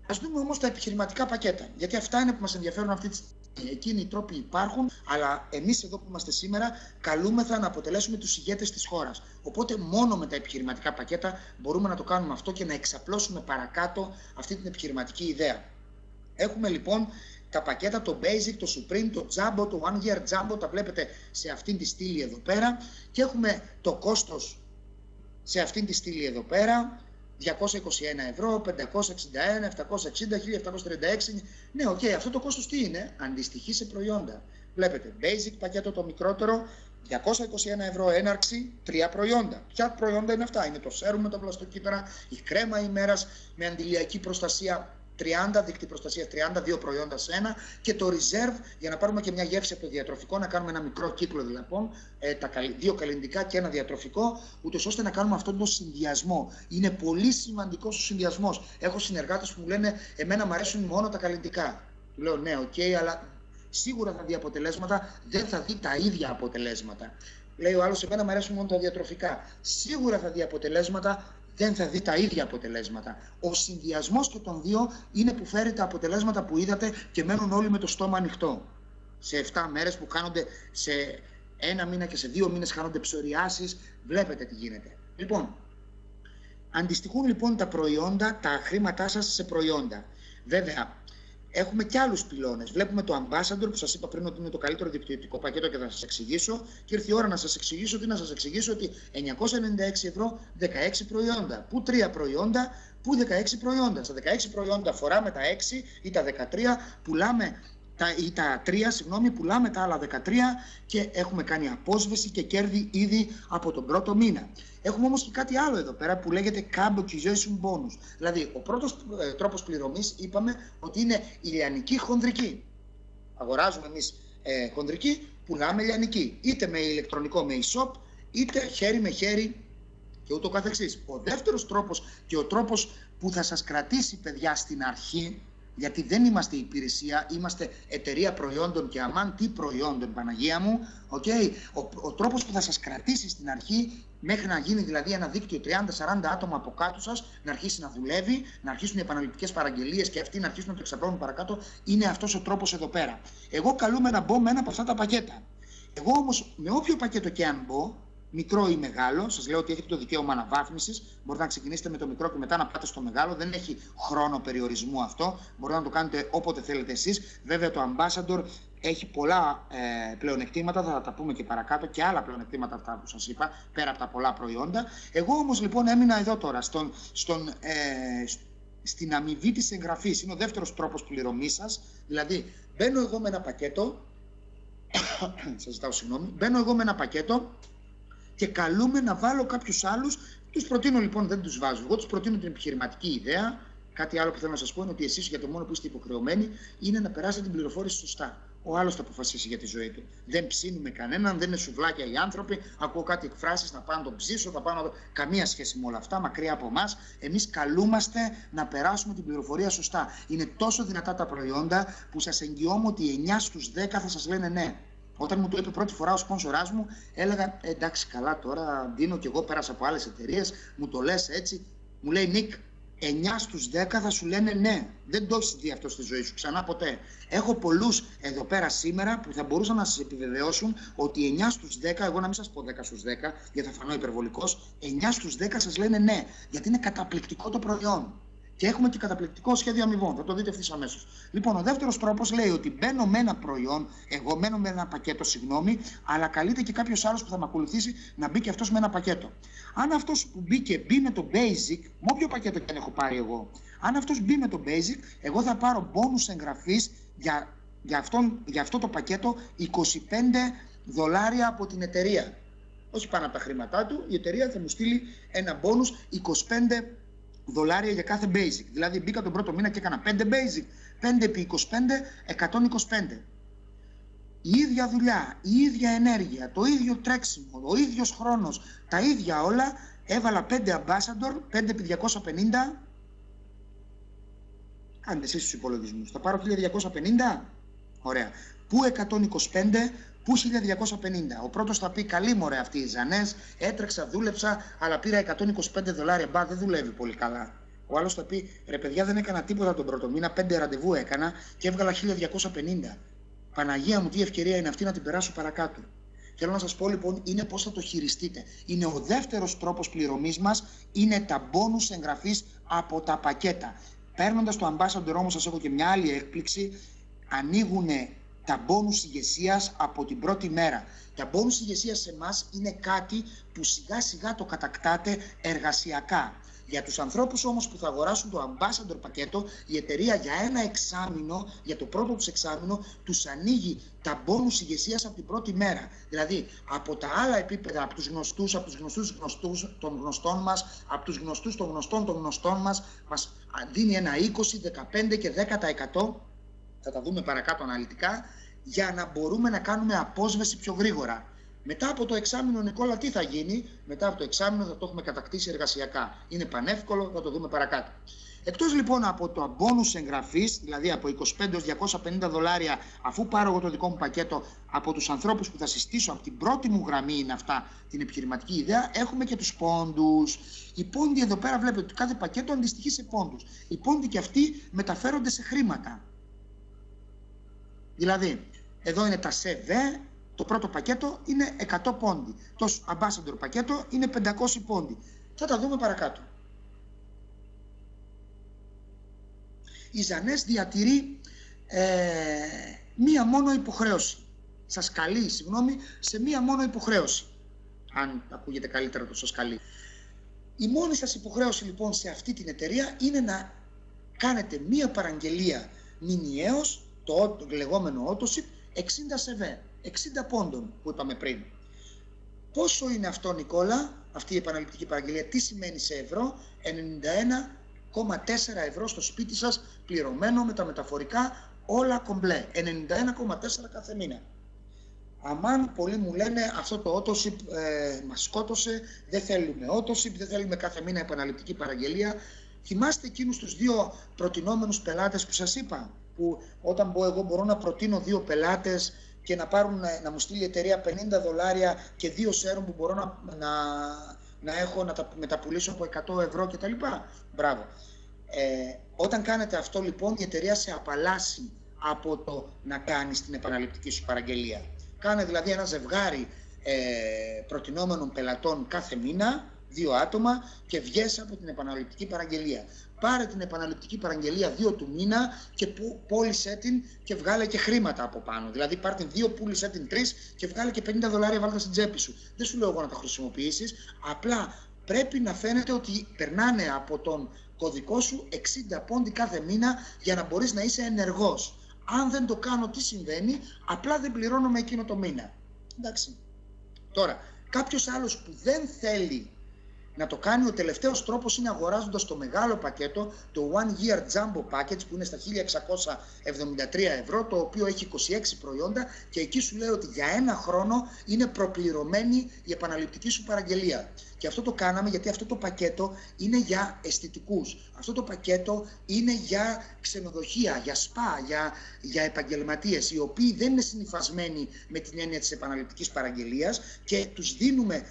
Ας δούμε όμως τα επιχειρηματικά πακέτα, γιατί αυτά είναι που μας ενδιαφέρουν αυτή τη στιγμή. Εκείνοι οι τρόποι υπάρχουν, αλλά εμείς εδώ που είμαστε σήμερα καλούμεθα να αποτελέσουμε τους ηγέτες της χώρας. Οπότε μόνο με τα επιχειρηματικά πακέτα μπορούμε να το κάνουμε αυτό και να εξαπλώσουμε παρακάτω αυτή την επιχειρηματική ιδέα. Έχουμε λοιπόν τα πακέτα, το Basic, το Supreme, το Jumbo, το One Year Jumbo, τα βλέπετε σε αυτήν τη στήλη εδώ πέρα και έχουμε το κόστος σε αυτήν τη στήλη εδώ πέρα, 221 ευρώ, 561, 760, 1736. Ναι, οκ, αυτό το κόστος τι είναι? Αντιστοιχεί σε προϊόντα. Βλέπετε, Basic πακέτο το μικρότερο, 221 ευρώ έναρξη, 3 προϊόντα. Ποια προϊόντα είναι αυτά? Είναι το σέρουμ με τα βλαστοκύτταρα, η κρέμα ημέρας με αντιλιακή προστασία 30, δίκτυ προστασίας 32 προϊόντα σε ένα και το reserve για να πάρουμε και μια γεύση από το διατροφικό, να κάνουμε ένα μικρό κύκλο λοιπόν, τα 2 καλλυντικά και ένα διατροφικό, ούτως ώστε να κάνουμε αυτόν τον συνδυασμό. Είναι πολύ σημαντικός ο συνδυασμός. Έχω συνεργάτες που μου λένε εμένα μου αρέσουν μόνο τα καλλυντικά. Του λέω ναι, οκ, αλλά σίγουρα θα δει αποτελέσματα, δεν θα δει τα ίδια αποτελέσματα. Λέει ο άλλος, εμένα μου αρέσουν μόνο τα διατροφικά. Σίγουρα θα δει αποτελέσματα, δεν θα δει τα ίδια αποτελέσματα. Ο συνδυασμός και των δύο είναι που φέρει τα αποτελέσματα που είδατε και μένουν όλοι με το στόμα ανοιχτό. Σε 7 μέρες που χάνονται, σε 1 μήνα και σε 2 μήνες χάνονται ψωριάσεις, βλέπετε τι γίνεται. Λοιπόν, αντιστοιχούν λοιπόν τα προϊόντα, τα χρήματά σας σε προϊόντα. Βέβαια, έχουμε και άλλους πυλώνες. Βλέπουμε το Ambassador που σας είπα πριν ότι είναι το καλύτερο δικτυωτικό πακέτο και θα σας εξηγήσω. Και ήρθε η ώρα να σας εξηγήσω ότι 996 ευρώ 16 προϊόντα. Πού 3 προϊόντα, πού 16 προϊόντα. Στα 16 προϊόντα φοράμε τα 6 ή τα 13, πουλάμε τα 3, πουλάμε τα άλλα 13 και έχουμε κάνει απόσβεση και κέρδη ήδη από τον πρώτο μήνα. Έχουμε όμως και κάτι άλλο εδώ πέρα που λέγεται Cab Acquisition Bonus. Δηλαδή, ο πρώτος τρόπος πληρωμής είπαμε ότι είναι η λιανική χονδρική. Αγοράζουμε εμείς χονδρική, πουλάμε λιανική. Είτε με ηλεκτρονικό, με e-shop, είτε χέρι με χέρι και ούτω καθεξής. Ο δεύτερος τρόπος και ο τρόπος που θα σας κρατήσει, παιδιά, στην αρχή, γιατί δεν είμαστε υπηρεσία, είμαστε εταιρεία προϊόντων και αμάν τι προϊόντων, Παναγία μου, okay. Ο τρόπος που θα σας κρατήσει στην αρχή, μέχρι να γίνει δηλαδή ένα δίκτυο 30-40 άτομα από κάτω σας, να αρχίσει να δουλεύει, να αρχίσουν οι επαναληπτικές παραγγελίες και αυτοί να αρχίσουν να το εξαπλώνουν παρακάτω, είναι αυτός ο τρόπος εδώ πέρα. Εγώ καλούμαι να μπω με ένα από αυτά τα πακέτα. Εγώ όμως με όποιο πακέτο και αν μπω, μικρό ή μεγάλο. Σας λέω ότι έχετε το δικαίωμα αναβάθμισης. Μπορείτε να ξεκινήσετε με το μικρό και μετά να πάτε στο μεγάλο. Δεν έχει χρόνο περιορισμού αυτό. Μπορείτε να το κάνετε όποτε θέλετε εσείς. Βέβαια το Ambassador έχει πολλά πλεονεκτήματα, θα τα πούμε και παρακάτω, και άλλα πλεονεκτήματα αυτά που σας είπα, πέρα από τα πολλά προϊόντα. Εγώ όμως λοιπόν έμεινα εδώ τώρα, στην αμοιβή της εγγραφής. Είναι ο δεύτερος τρόπος πληρωμής σας. Δηλαδή, μπαίνω εγώ με ένα πακέτο, σας ζητάω συγγνώμη, μπαίνω εγώ με ένα πακέτο και καλούμε να βάλω κάποιους άλλους. Τους προτείνω λοιπόν, δεν τους βάζω. Εγώ τους προτείνω την επιχειρηματική ιδέα. Κάτι άλλο που θέλω να σας πω είναι ότι εσείς για το μόνο που είστε υποχρεωμένοι είναι να περάσετε την πληροφόρηση σωστά. Ο άλλος θα αποφασίσει για τη ζωή του. Δεν ψήνουμε κανέναν, δεν είναι σουβλάκια οι άνθρωποι. Ακούω κάτι εκφράσεις να πάω να τον ψήσω, θα πάω να το... Καμία σχέση με όλα αυτά, μακριά από εμάς. Εμείς καλούμαστε να περάσουμε την πληροφορία σωστά. Είναι τόσο δυνατά τα προϊόντα που σας εγγυώμαι ότι 9 στους 10 θα σας λένε ναι. Όταν μου το είπε πρώτη φορά ο σπόνσοράς μου, έλεγα εντάξει, καλά τώρα, Ντίνο, και εγώ πέρασα από άλλες εταιρείες, μου το λες έτσι. Μου λέει Νίκ, 9 στους 10 θα σου λένε ναι. Δεν το έχεις δει αυτό στη ζωή σου ξανά ποτέ. Έχω πολλούς εδώ πέρα σήμερα που θα μπορούσαν να σας επιβεβαιώσουν ότι 9 στους 10, εγώ να μην σας πω 10 στους 10, γιατί θα φανώ υπερβολικός, 9 στους 10 σας λένε ναι. Γιατί είναι καταπληκτικό το προϊόν. Και έχουμε και καταπληκτικό σχέδιο αμοιβών. Θα το δείτε ευθύς αμέσως. Λοιπόν, ο δεύτερος τρόπος λέει ότι μπαίνω με ένα προϊόν, εγώ μένω με ένα πακέτο, συγγνώμη, αλλά καλείται και κάποιος άλλος που θα με ακολουθήσει να μπει και αυτός με ένα πακέτο. Αν αυτός που μπει με το Basic, με όποιο πακέτο και αν έχω πάρει εγώ, αν αυτός μπει με το Basic, εγώ θα πάρω bonus εγγραφής για αυτό το πακέτο $25 από την εταιρεία. Όχι πάνω από τα χρήματά του, η εταιρεία θα μου στείλει ένα bonus $25 για κάθε basic. Δηλαδή μπήκα τον πρώτο μήνα και έκανα 5 basic. 5 επί 25, 125. Η ίδια δουλειά, η ίδια ενέργεια, το ίδιο τρέξιμο, ο ίδιος χρόνος, τα ίδια όλα. Έβαλα 5 ambassador, 5 επί 250. Κάντε εσείς τους υπολογισμούς. Θα πάρω 1250. Ωραία. Πού 125, πού 1250. Ο πρώτος θα πει καλή μωρέ αυτοί οι Ζανές, έτρεξα, δούλεψα, αλλά πήρα $125. Μπα, δεν δουλεύει πολύ καλά. Ο άλλος θα πει ρε παιδιά, δεν έκανα τίποτα τον πρώτο μήνα, 5 ραντεβού έκανα και έβγαλα 1250. Παναγία μου, τι ευκαιρία είναι αυτή να την περάσω παρακάτω. Θέλω να σας πω λοιπόν, είναι πώς θα το χειριστείτε. Είναι ο δεύτερος τρόπος πληρωμής μας, είναι τα bonus εγγραφής από τα πακέτα. Παίρνοντας το Ambassador όμως, σας έχω και μια άλλη έκπληξη. Ανοίγουν τα bonus ηγεσίας από την πρώτη μέρα. Τα bonus ηγεσίας σε εμάς είναι κάτι που σιγά σιγά το κατακτάτε εργασιακά. Για τους ανθρώπους όμως που θα αγοράσουν το Ambassador πακέτο, η εταιρεία για ένα εξάμηνο, για το πρώτο τους εξάμηνο, τους ανοίγει τα bonus ηγεσίας από την πρώτη μέρα. Δηλαδή, από τα άλλα επίπεδα, από τους γνωστούς, από τους γνωστούς των γνωστών μας, από τους γνωστούς των γνωστών των γνωστών μας δίνει ένα 20, 15 και 10%. Θα τα δούμε παρακάτω αναλυτικά, για να μπορούμε να κάνουμε απόσβεση πιο γρήγορα. Μετά από το εξάμηνο, Νικόλα, τι θα γίνει? Μετά από το εξάμηνο θα το έχουμε κατακτήσει εργασιακά. Είναι πανεύκολο, θα το δούμε παρακάτω. Εκτός λοιπόν από το bonus εγγραφής, δηλαδή από 25 έως $250, αφού πάρω εγώ το δικό μου πακέτο από τους ανθρώπους που θα συστήσω, από την πρώτη μου γραμμή είναι αυτά, την επιχειρηματική ιδέα, έχουμε και τους πόντους. Οι πόντοι εδώ πέρα βλέπετε ότι κάθε πακέτο αντιστοιχεί σε πόντους. Οι πόντοι και αυτοί μεταφέρονται σε χρήματα. Δηλαδή, εδώ είναι τα ΣΕΒΕ, το πρώτο πακέτο είναι 100 πόντι. Το Ambassador πακέτο είναι 500 πόντι. Θα τα δούμε παρακάτω. Η Ζανές διατηρεί μία μόνο υποχρέωση. Σας καλεί, σε μία μόνο υποχρέωση. Αν ακούγεται καλύτερα το σας καλεί. Η μόνη σας υποχρέωση λοιπόν σε αυτή την εταιρεία είναι να κάνετε μία παραγγελία μηνιαίως, το λεγόμενο autoship, 60 ΣΕΒΕ, 60 πόντων που είπαμε πριν. Πόσο είναι αυτό, Νικόλα, αυτή η επαναληπτική παραγγελία, τι σημαίνει σε ευρώ? 91,4 ευρώ στο σπίτι σας, πληρωμένο με τα μεταφορικά, όλα κομπλέ, 91,4 κάθε μήνα. Αμάν, πολλοί μου λένε αυτό το autoship μας σκότωσε, δεν θέλουμε autoship, δεν θέλουμε κάθε μήνα επαναληπτική παραγγελία. Θυμάστε εκείνους τους δύο προτινόμενους πελάτες που σας είπα, που όταν εγώ μπορώ να προτείνω δύο πελάτες και να μου στείλει η εταιρεία $50 και 2 σέρων που μπορώ να έχω να τα μεταπουλήσω από 100 ευρώ κτλ. Μπράβο. Όταν κάνετε αυτό λοιπόν, η εταιρεία σε απαλλάσσει από το να κάνεις την επαναληπτική σου παραγγελία. Κάνε δηλαδή ένα ζευγάρι προτινόμενων πελατών κάθε μήνα, 2 άτομα, και βγες από την επαναληπτική παραγγελία. Πάρε την επαναληπτική παραγγελία 2 του μήνα και πώλησέ την και βγάλε και χρήματα από πάνω. Δηλαδή πάρ' την 2, πούλησέ την 3 και βγάλε και $50 βάλτε στην τσέπη σου. Δεν σου λέω εγώ να τα χρησιμοποιήσεις, απλά πρέπει να φαίνεται ότι περνάνε από τον κωδικό σου 60 πόντι κάθε μήνα για να μπορείς να είσαι ενεργός. Αν δεν το κάνω, τι συμβαίνει? Απλά δεν πληρώνομαι εκείνο το μήνα. Εντάξει. Τώρα, κάποιος άλλος που δεν θέλει να το κάνει, ο τελευταίος τρόπος είναι αγοράζοντας το μεγάλο πακέτο, το One Year Jumbo Package, που είναι στα 1.673 ευρώ, το οποίο έχει 26 προϊόντα και εκεί σου λέει ότι για 1 χρόνο είναι προπληρωμένη η επαναληπτική σου παραγγελία. Και αυτό το κάναμε γιατί αυτό το πακέτο είναι για αισθητικούς. Αυτό το πακέτο είναι για ξενοδοχεία, για σπα, για επαγγελματίες, οι οποίοι δεν είναι συνυφασμένοι με την έννοια της επαναληπτικής παραγγελίας, και τους δίνουμε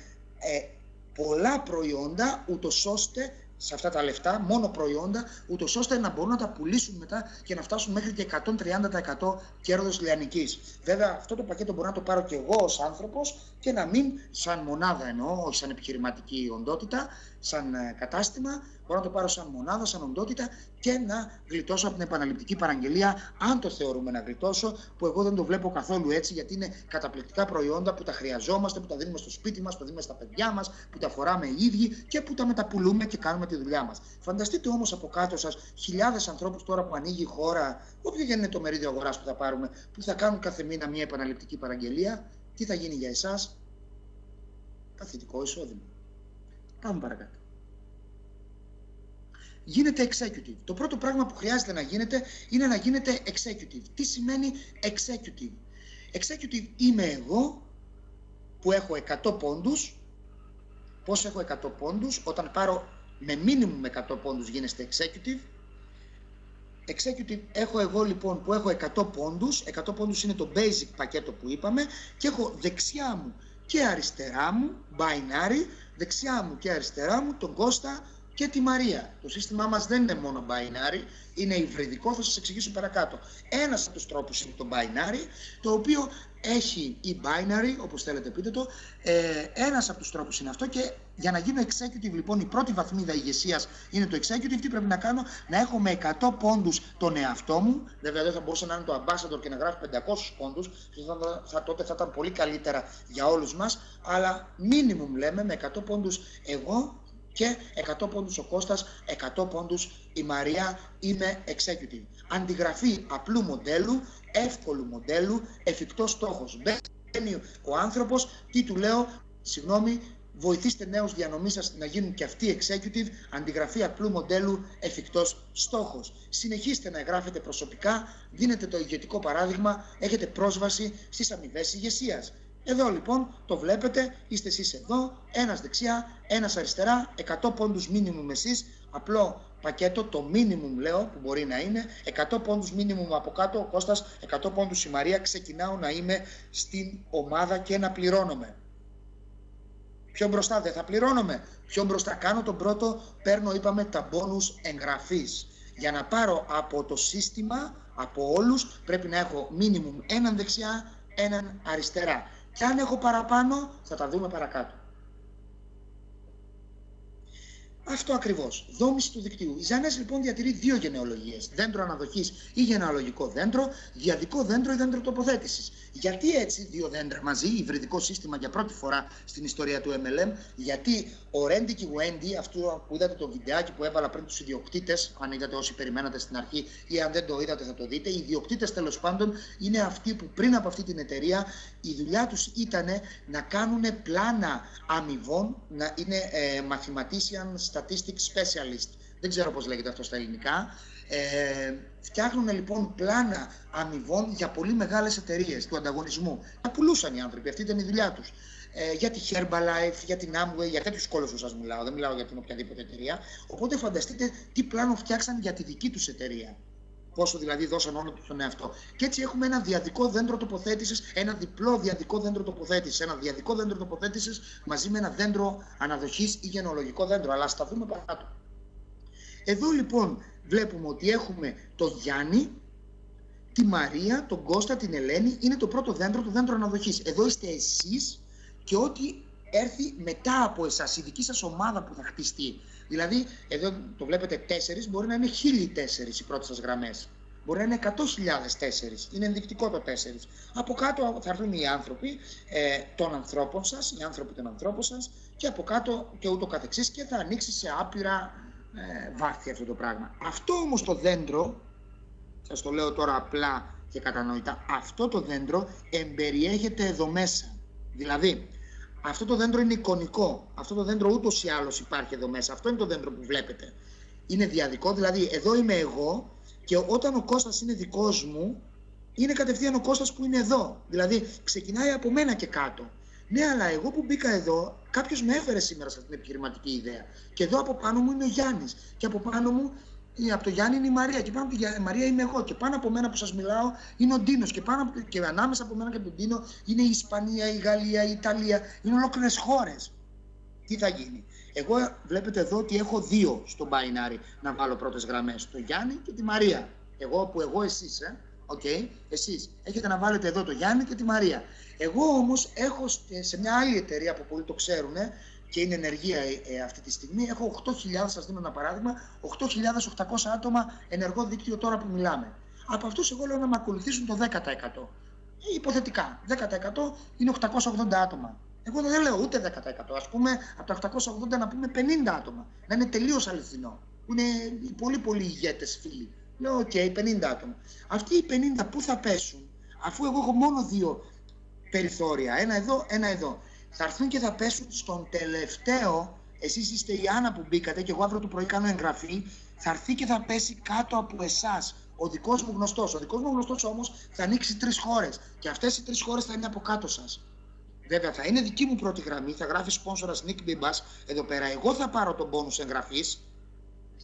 πολλά προϊόντα, ούτως ώστε, σε αυτά τα λεφτά, μόνο προϊόντα, ούτως ώστε να μπορούν να τα πουλήσουν μετά και να φτάσουν μέχρι και 130% κέρδος λιανικής. Βέβαια, αυτό το πακέτο μπορώ να το πάρω και εγώ ως άνθρωπος και να μην, σαν μονάδα εννοώ, όχι σαν επιχειρηματική οντότητα, σαν κατάστημα, μπορώ να το πάρω σαν μονάδα, σαν οντότητα και να γλιτώσω από την επαναληπτική παραγγελία, αν το θεωρούμε να γλιτώσω, που εγώ δεν το βλέπω καθόλου έτσι, γιατί είναι καταπληκτικά προϊόντα που τα χρειαζόμαστε, που τα δίνουμε στο σπίτι μας, που τα δίνουμε στα παιδιά μας, που τα φοράμε οι ίδιοι και που τα μεταπουλούμε και κάνουμε τη δουλειά μας. Φανταστείτε όμως από κάτω σας χιλιάδες ανθρώπους τώρα που ανοίγει η χώρα, όποιο και είναι το μερίδιο αγοράς που θα πάρουμε, που θα κάνουν κάθε μήνα μια επαναληπτική παραγγελία. Τι θα γίνει για εσάς? Παθητικό εισόδημα. Πάμε παρακάτω. Γίνεται executive. Το πρώτο πράγμα που χρειάζεται να γίνεται είναι να γίνετε executive. Τι σημαίνει executive? Executive είμαι εγώ που έχω 100 πόντους. Πώς έχω 100 πόντους? Όταν πάρω με minimum 100 πόντους γίνεστε executive. Executive έχω εγώ λοιπόν που έχω 100 πόντους. 100 πόντους είναι το basic πακέτο που είπαμε και έχω δεξιά μου και αριστερά μου, binary, δεξιά μου και αριστερά μου τον Κώστα και τη Μαρία. Το σύστημά μας δεν είναι μόνο binary, είναι υβριδικό, θα σας εξηγήσω παρακάτω. Ένας από τους τρόπους είναι το binary, το οποίο έχει ή binary, όπως θέλετε πείτε το, ένας από τους τρόπους είναι αυτό, και για να γίνω executive λοιπόν η πρώτη βαθμίδα ηγεσίας είναι το executive. Τι πρέπει να κάνω? Να έχω με 100 πόντους τον εαυτό μου, βέβαια δεν θα μπορούσε να είναι το ambassador και να γράφει 500 πόντους, τότε θα ήταν πολύ καλύτερα για όλους μας, αλλά minimum λέμε με 100 πόντους εγώ και 100 πόντους ο Κώστας, 100 πόντους η Μαρία, είμαι executive. Αντιγραφή απλού μοντέλου, εύκολου μοντέλου, εφικτός στόχος. Μπαίνει ο άνθρωπος, τι του λέω? Συγγνώμη, βοηθήστε νέους διανομής σας να γίνουν και αυτοί executive. Αντιγραφή απλού μοντέλου, εφικτός στόχος. Συνεχίστε να εγγράφετε προσωπικά, δίνετε το ηγετικό παράδειγμα, έχετε πρόσβαση στις αμοιβές ηγεσίας. Εδώ λοιπόν το βλέπετε, είστε εσείς εδώ, ένας δεξιά, ένας αριστερά, 100 πόντους minimum εσείς, απλό πακέτο, το minimum λέω που μπορεί να είναι, 100 πόντους minimum από κάτω ο Κώστας, 100 πόντους η Μαρία, ξεκινάω να είμαι στην ομάδα και να πληρώνομαι. Πιο μπροστά δεν θα πληρώνομαι, πιο μπροστά κάνω τον πρώτο, παίρνω είπαμε τα bonus εγγραφής. Για να πάρω από το σύστημα, από όλους, πρέπει να έχω minimum έναν δεξιά, έναν αριστερά. Και αν έχω παραπάνω, θα τα δούμε παρακάτω. Αυτό ακριβώς. Δόμηση του δικτύου. Η Ζανές λοιπόν διατηρεί 2 γενεολογίες. Δέντρο αναδοχής ή γενεαλογικό δέντρο, διαδικό δέντρο ή δέντρο τοποθέτησης. Γιατί έτσι 2 δέντρα μαζί, υβριδικό σύστημα για πρώτη φορά στην ιστορία του MLM? Γιατί ο Randy και ο Wendy, αυτό που είδατε το βιντεάκι που έβαλα πριν τους ιδιοκτήτες, αν είδατε όσοι περιμένατε στην αρχή ή αν δεν το είδατε θα το δείτε, οι ιδιοκτήτες τέλος πάντων είναι αυτοί που πριν από αυτή την εταιρεία η δουλειά τους ήταν να κάνουν πλάνα αμοιβών, να είναι mathematician statistics specialist, δεν ξέρω πώς λέγεται αυτό στα ελληνικά. Φτιάχνουν λοιπόν πλάνα αμοιβών για πολύ μεγάλες εταιρείες του ανταγωνισμού. Τα πουλούσαν οι άνθρωποι, αυτή ήταν η δουλειά τους. Για τη Herbalife, για την Amway, για τέτοιους κόλωσους σας μιλάω, δεν μιλάω για την οποιαδήποτε εταιρεία. Οπότε φανταστείτε τι πλάνο φτιάξαν για τη δική τους εταιρεία. Πόσο δηλαδή δώσαν όλο του τον εαυτό. Και έτσι έχουμε ένα διαδικό δέντρο τοποθέτησης, ένα διπλό διαδικό δέντρο τοποθέτησης, ένα διαδικό δέντρο τοποθέτησης μαζί με ένα δέντρο αναδοχής ή γενεολογικό δέντρο. Αλλά ας τα δούμε παρακάτω. Εδώ λοιπόν βλέπουμε ότι έχουμε τον Γιάννη, τη Μαρία, τον Κώστα, την Ελένη. Είναι το πρώτο δέντρο, το δέντρο αναδοχής. Εδώ είστε εσείς και ό,τι έρθει μετά από εσάς, η δική σας ομάδα που θα χτιστεί. Δηλαδή, εδώ το βλέπετε 4, μπορεί να είναι 1.004 οι πρώτες σας γραμμές. Μπορεί να είναι 100.000 4, είναι ενδεικτικό το 4. Από κάτω θα έρθουν οι άνθρωποι των ανθρώπων σας, οι άνθρωποι των ανθρώπων σας, και από κάτω και ούτω καθεξής, και θα ανοίξει σε άπειρα βάθη αυτό το πράγμα. Αυτό όμως το δέντρο, σας το λέω τώρα απλά και κατανοητά, αυτό το δέντρο εμπεριέχεται εδώ μέσα. Δηλαδή, αυτό το δέντρο είναι εικονικό. Αυτό το δέντρο ούτως ή άλλως υπάρχει εδώ μέσα. Αυτό είναι το δέντρο που βλέπετε. Είναι διαδικό, δηλαδή εδώ είμαι εγώ, και όταν ο Κώστας είναι δικός μου, είναι κατευθείαν ο Κώστας που είναι εδώ. Δηλαδή ξεκινάει από μένα και κάτω. Ναι, αλλά εγώ που μπήκα εδώ, κάποιος με έφερε σήμερα σε αυτήν την επιχειρηματική ιδέα. Και εδώ από πάνω μου είναι ο Γιάννης. Και από πάνω μου, από το Γιάννη είναι η Μαρία. Και πάνω από τη Μαρία είμαι εγώ. Και πάνω από μένα που σας μιλάω είναι ο Ντίνος. Και ανάμεσα από μένα και τον Ντίνο είναι η Ισπανία, η Γαλλία, η Ιταλία. Είναι ολόκληρες χώρες. Τι θα γίνει? Εγώ βλέπετε εδώ ότι έχω 2 στο binary να βάλω πρώτες γραμμές. Το Γιάννη και τη Μαρία. Εσείς, εσείς έχετε να βάλετε εδώ το Γιάννη και τη Μαρία. Εγώ όμως έχω σε μια άλλη εταιρεία που πολλοί το ξέρουν και είναι ενεργεία αυτή τη στιγμή, έχω 8.000, σας δίνω ένα παράδειγμα, 8.800 άτομα ενεργό δίκτυο τώρα που μιλάμε. Από αυτούς εγώ λέω να με ακολουθήσουν το 10%. Υποθετικά, 10% είναι 880 άτομα. Εγώ δεν λέω ούτε 10%. Ας πούμε, από τα 880 να πούμε 50 άτομα. Να είναι τελείως αληθινό. Που είναι πολύ ηγέτες φίλοι. Λέω, οκ, 50 άτομα. Αυτοί οι 50 πού θα πέσουν, αφού εγώ έχω μόνο 2 περιθώρια, ένα εδώ, ένα εδώ. Θα έρθουν και θα πέσουν στον τελευταίο. Εσείς είστε η Άννα που μπήκατε και εγώ αύριο το πρωί κάνω εγγραφή. Θα έρθει και θα πέσει κάτω από εσάς ο δικός μου γνωστός. Ο δικός μου γνωστός όμως θα ανοίξει 3 χώρες. Και αυτές οι 3 χώρες θα είναι από κάτω σας. Βέβαια θα είναι δική μου πρώτη γραμμή, θα γράφει σπόνσορας Nick Bibas εδώ πέρα. Εγώ θα πάρω τον πόνους εγγραφής,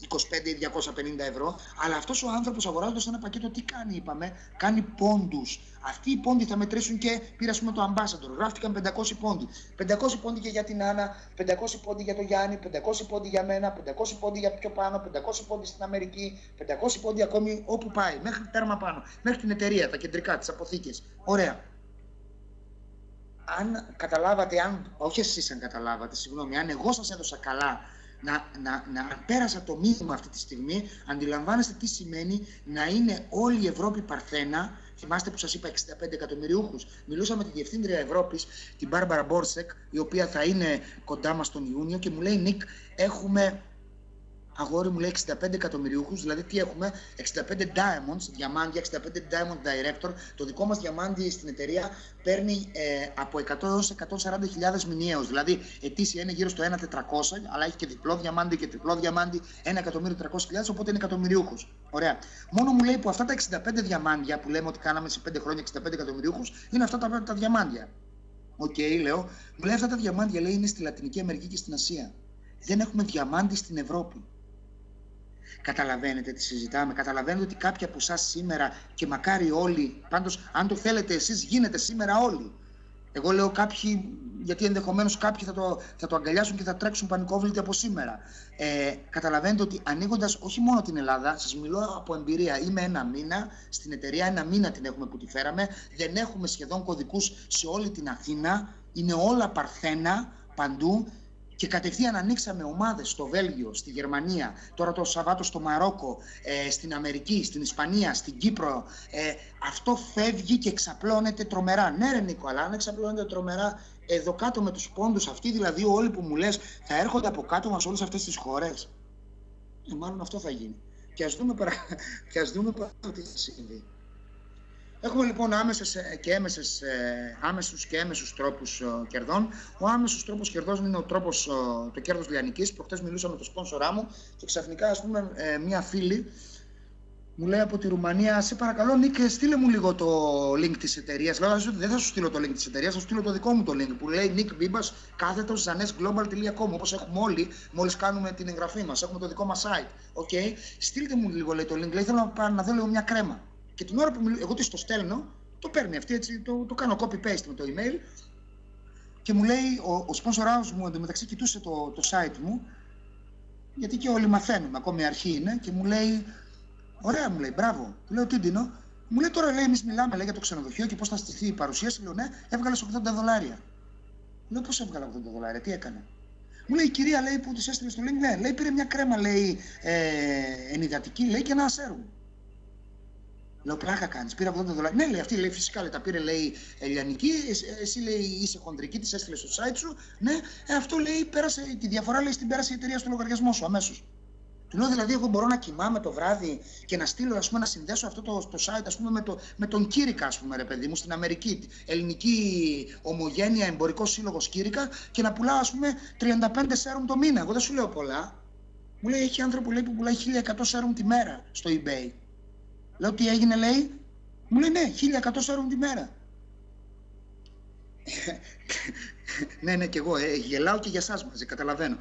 25 ή 250 ευρώ, αλλά αυτός ο άνθρωπος αγοράζοντας ένα πακέτο τι κάνει, είπαμε, κάνει πόντους. Αυτοί οι πόντοι θα μετρήσουν και πήρα ας πούμε το Ambassador, γράφτηκαν 500 πόντοι. 500 πόντοι και για την Άννα, 500 πόντοι για τον Γιάννη, 500 πόντοι για μένα, 500 πόντοι για πιο πάνω, 500 πόντοι στην Αμερική, 500 πόντοι ακόμη όπου πάει, μέχρι τέρμα πάνω, μέχρι την εταιρεία, τα κεντρικά, τις αποθήκες. Ωραία. Αν καταλάβατε, όχι εσείς αν καταλάβατε, συγγνώμη, αν εγώ σας έδωσα καλά να πέρασα το μήνυμα αυτή τη στιγμή, αντιλαμβάνεστε τι σημαίνει να είναι όλη η Ευρώπη παρθένα. Θυμάστε που σας είπα 65 εκατομμυριούχους. Μιλούσα με τη Διευθύντρια Ευρώπης, την Μπάρμπαρα Μπόρσεκ, η οποία θα είναι κοντά μας τον Ιούνιο και μου λέει, Νίκ, έχουμε... Αγόρι μου λέει 65 εκατομμυριούχους, δηλαδή τι έχουμε, 65 diamonds, διαμάντια, 65 diamond director. Το δικό μας διαμάντι στην εταιρεία παίρνει από 100 έως 140.000 μηνιαίους. Δηλαδή ετήσια είναι γύρω στο 1.400, αλλά έχει και διπλό διαμάντι και τριπλό διαμάντι, 1.300.000, οπότε είναι εκατομμυριούχους. Ωραία. Μόνο μου λέει που αυτά τα 65 διαμάντια που λέμε ότι κάναμε σε 5 χρόνια 65 εκατομμυριούχους, είναι αυτά τα διαμάντια. Οκ, λέω. Μου λέει αυτά τα διαμάντια λέει, είναι στη Λατινική Αμερική και στην Ασία. Δεν έχουμε διαμάντι στην Ευρώπη. Καταλαβαίνετε τι συζητάμε, καταλαβαίνετε ότι κάποιοι από εσάς σήμερα και μακάρι όλοι, πάντως αν το θέλετε εσείς γίνετε σήμερα όλοι. Εγώ λέω κάποιοι, γιατί ενδεχομένως κάποιοι θα το αγκαλιάσουν και θα τρέξουν πανικόβλητοι από σήμερα. Καταλαβαίνετε ότι ανοίγοντας όχι μόνο την Ελλάδα, σας μιλώ από εμπειρία, είμαι 1 μήνα στην εταιρεία, 1 μήνα την έχουμε που τη φέραμε, δεν έχουμε σχεδόν κωδικούς σε όλη την Αθήνα, είναι όλα παρθένα παντού. Και κατευθείαν ανοίξαμε ομάδες στο Βέλγιο, στη Γερμανία, τώρα το Σαββάτο στο Μαρόκο, στην Αμερική, στην Ισπανία, στην Κύπρο. Αυτό φεύγει και εξαπλώνεται τρομερά. Ναι ρε Νίκο, αλλά αν εξαπλώνεται τρομερά εδώ κάτω με τους πόντους αυτοί, δηλαδή όλοι που μου λες, θα έρχονται από κάτω μας όλες αυτές τις χώρες. Μάλλον αυτό θα γίνει. Και ας δούμε τι θα συμβεί. Έχουμε λοιπόν άμεσους και έμεσους τρόπους κερδών. Ο άμεσος τρόπος κερδών είναι το κέρδος λιανικής. Προχτές μιλούσα με το σπόνσορά μου και ξαφνικά ας πούμε μια φίλη μου λέει από τη Ρουμανία, σε παρακαλώ Νίκ, στείλε μου λίγο το link της εταιρείας. Λέω, δεν θα σου στείλω το link της εταιρείας, θα σου στείλω το δικό μου το link που λέει nickbibas@zanesglobal.com, όπως έχουμε όλοι μόλις κάνουμε την εγγραφή μας, έχουμε το δικό μας site. Okay. Στείλτε μου λίγο λέει, το link, λέει, θέλω να δω λίγο μια κρέμα. Και την ώρα που εγώ της το στέλνω, το παίρνει αυτή, έτσι, το κάνω copy-paste με το email και μου λέει, ο σπόνσοράς μου εντωμεταξύ κοιτούσε το site μου, γιατί και όλοι μαθαίνουμε, ακόμη αρχή είναι, και μου λέει, ωραία, μου λέει, μπράβο. Του λέω, τι Ντίνο? Μου λέει, τώρα λέει, εμείς μιλάμε λέει, για το ξενοδοχείο και πώς θα στηθεί η παρουσίαση. Λέω, ναι, έβγαλες $80. Λέω πώς έβγαλα $80, τι έκανε? Μου λέει η κυρία, λέει, που της έστειλε στο link, ναι, λέει πήρε μια κρέμα, λέει, ενυδατική, λέει, και ένα σέρουμ. Λέω πλάκα κάνεις, πήρα $80. Ναι, λέει, αυτή, λέει, φυσικά, λέει, τα πήρε, λέει, ελληνική, εσύ, λέει, είσαι χοντρική, της έστειλε στο site σου, ναι, αυτό, λέει, πέρασε, τη διαφορά, λέει, στην πέρασε η εταιρεία στο λογαριασμό σου αμέσως. Του λέω, δηλαδή, εγώ μπορώ να κοιμάμαι το βράδυ και να στείλω, ας πούμε, να συνδέσω αυτό το site, ας πούμε, με τον Κήρυκα, ας πούμε, ρε παιδί μου, στην Αμερική, ελληνική ομογένεια, εμπορικό σύλλογο Κήρυκα, και να πουλάω, ας πούμε, 35 σέρουμ το μήνα. Εγώ δεν σου λέω πολλά. Μου λέει, έχει άνθρωπο, λέει, που πουλάει 1100 σέρουμ τη μέρα στο eBay. Λέω, τι έγινε, λέει? Μου λέει, ναι, 1100 σέρουμ τη μέρα. Ναι, και εγώ γελάω και για εσάς μαζί, καταλαβαίνω.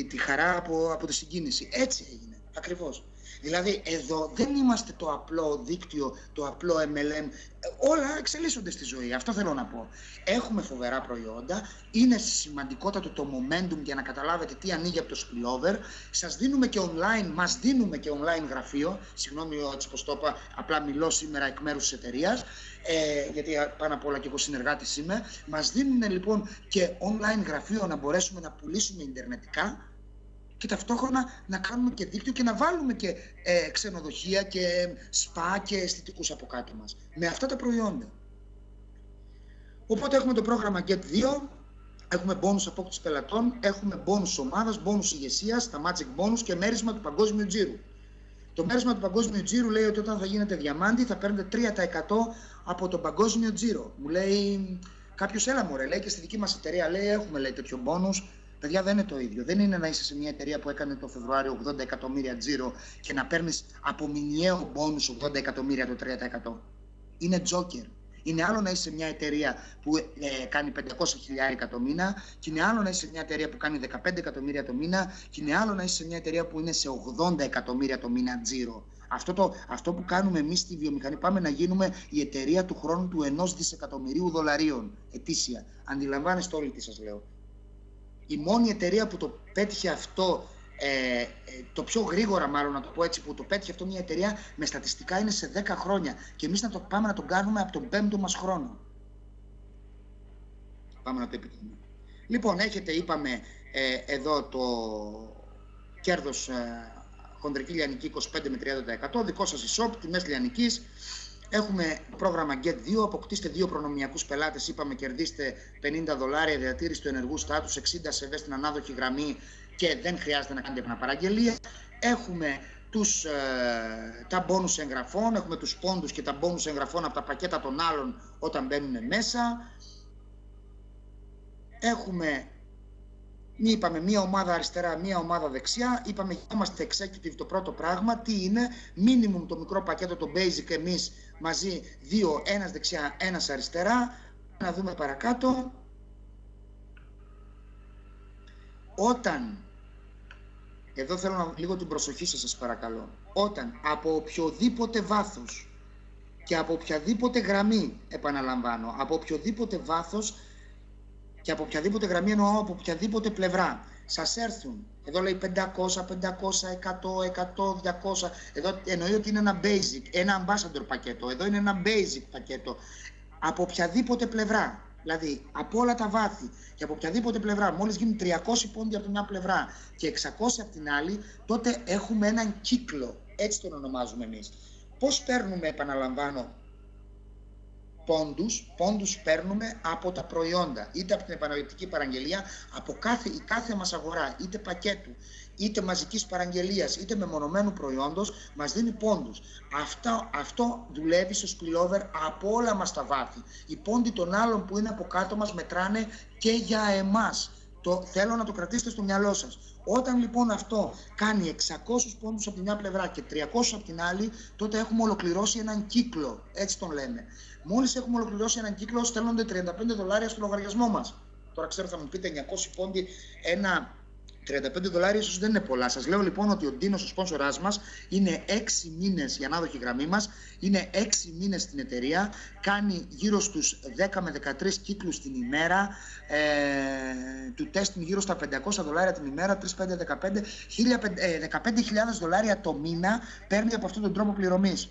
Τη χαρά από τη συγκίνηση. Έτσι έγινε, ακριβώς. Δηλαδή, εδώ δεν είμαστε το απλό δίκτυο, το απλό MLM. Όλα εξελίσσονται στη ζωή, αυτό θέλω να πω. Έχουμε φοβερά προϊόντα, είναι σημαντικότατο το momentum για να καταλάβετε τι ανοίγει από το spillover. Σας δίνουμε και online, μας δίνουμε και online γραφείο. Συγγνώμη έτσι πως το είπα, απλά μιλώ σήμερα εκ μέρους της εταιρείας. Γιατί πάνω απ' όλα και εγώ συνεργάτης είμαι. Μας δίνουν λοιπόν και online γραφείο να μπορέσουμε να πουλήσουμε ιντερνετικά και ταυτόχρονα να κάνουμε και δίκτυο και να βάλουμε και ξενοδοχεία και σπα και αισθητικούς από κάτω μας με αυτά τα προϊόντα. Οπότε έχουμε το πρόγραμμα Get 2, έχουμε bonus απόκτηση πελατών, έχουμε bonus ομάδας, bonus ηγεσίας, τα magic bonus και μέρισμα του παγκόσμιου τζίρου. Το μέρισμα του παγκόσμιου τζίρου λέει ότι όταν θα γίνετε διαμάντη θα παίρνετε 3% από τον παγκόσμιο τζίρο. Μου λέει κάποιος, έλα μωρέ, λέει, και στη δική μας εταιρεία, λέει, έχουμε, λέει, τέτοιο bonus. Παιδιά, δεν είναι το ίδιο. Δεν είναι να είσαι σε μια εταιρεία που έκανε το Φεβρουάριο 80 εκατομμύρια τζίρο και να παίρνεις από μηνιαίο bonus 80 εκατομμύρια το 3%. Είναι τζόκερ. Είναι άλλο να είσαι σε μια εταιρεία που κάνει 500 χιλιάρικα το μήνα, και είναι άλλο να είσαι σε μια εταιρεία που κάνει 15 εκατομμύρια το μήνα, και είναι άλλο να είσαι σε μια εταιρεία που είναι σε 80 εκατομμύρια το μήνα τζίρο. Αυτό που κάνουμε εμείς στη βιομηχανία, πάμε να γίνουμε η εταιρεία του χρόνου του 1 δισεκατομμυρίου δολαρίων ετήσια. Αντιλαμβάνεστε όλοι τι σας λέω. Η μόνη εταιρεία που το πέτυχε αυτό, το πιο γρήγορα μάλλον να το πω έτσι, που το πέτυχε αυτό μια εταιρεία με στατιστικά είναι σε 10 χρόνια, και εμείς πάμε να το κάνουμε από τον 5ο μας χρόνο. Πάμε να το επιτύχουμε. Λοιπόν, έχετε, είπαμε, εδώ το κέρδος χοντρική λιανική 25 με 30%, δικό σας e-shop, τιμές λιανικής. Έχουμε πρόγραμμα Get 2, αποκτήστε 2 προνομιακούς πελάτες, είπαμε, κερδίστε $50 διατήρηση του ενεργού στάτους, 60 σεβέ στην ανάδοχη γραμμή και δεν χρειάζεται να κάνετε επαναπαραγγελία. Έχουμε τα bonus εγγραφών, έχουμε τους πόντους και τα bonus εγγραφών από τα πακέτα των άλλων όταν μπαίνουν μέσα. Έχουμε, είπαμε, μία ομάδα αριστερά, μία ομάδα δεξιά. Είπαμε, είμαστε executive, το πρώτο πράγμα. Τι είναι? Minimum το μικρό πακέτο, το basic, εμείς μαζί 2, ένας δεξιά, ένας αριστερά. Να δούμε παρακάτω. Όταν, εδώ θέλω λίγο την προσοχή σας παρακαλώ. Όταν από οποιοδήποτε βάθος και από οποιαδήποτε γραμμή, επαναλαμβάνω, από οποιοδήποτε βάθος και από οποιαδήποτε γραμμή, εννοώ από οποιαδήποτε πλευρά, σας έρθουν, εδώ λέει 500, 500, 100, 100, 200, εδώ εννοεί ότι είναι ένα basic, ένα ambassador πακέτο, εδώ είναι ένα basic πακέτο, από οποιαδήποτε πλευρά, δηλαδή από όλα τα βάθη και από οποιαδήποτε πλευρά, μόλις γίνουν 300 πόντοι από την μια πλευρά και 600 από την άλλη, τότε έχουμε έναν κύκλο, έτσι τον ονομάζουμε εμείς. Πώς παίρνουμε, επαναλαμβάνω, πόντους παίρνουμε από τα προϊόντα, είτε από την επαναληπτική παραγγελία, από κάθε μας αγορά, είτε πακέτου, είτε μαζικής παραγγελίας, είτε μεμονωμένου προϊόντος, μας δίνει πόντους. Αυτό δουλεύει στο spillover από όλα μας τα βάθη. Οι πόντοι των άλλων που είναι από κάτω μας μετράνε και για εμάς. Θέλω να το κρατήσετε στο μυαλό σας. Όταν λοιπόν αυτό κάνει 600 πόντους από τη μια πλευρά και 300 από την άλλη, τότε έχουμε ολοκληρώσει έναν κύκλο, έτσι τον λέμε. Μόλις έχουμε ολοκληρώσει έναν κύκλο, στέλνονται $35 στο λογαριασμό μας. Τώρα ξέρω, θα μου πείτε, 900 πόντι, ένα $35 ίσως δεν είναι πολλά. Σας λέω λοιπόν ότι ο Ντίνος, ο σπόνσοράς μας, είναι 6 μήνες η ανάδοχη γραμμή μας, είναι 6 μήνες στην εταιρεία, κάνει γύρω στους 10 με 13 κύκλους την ημέρα, του τέστην γύρω στα $500 την ημέρα, 3, 5, 15, $15.000 το μήνα παίρνει από αυτόν τον τρόπο πληρωμής.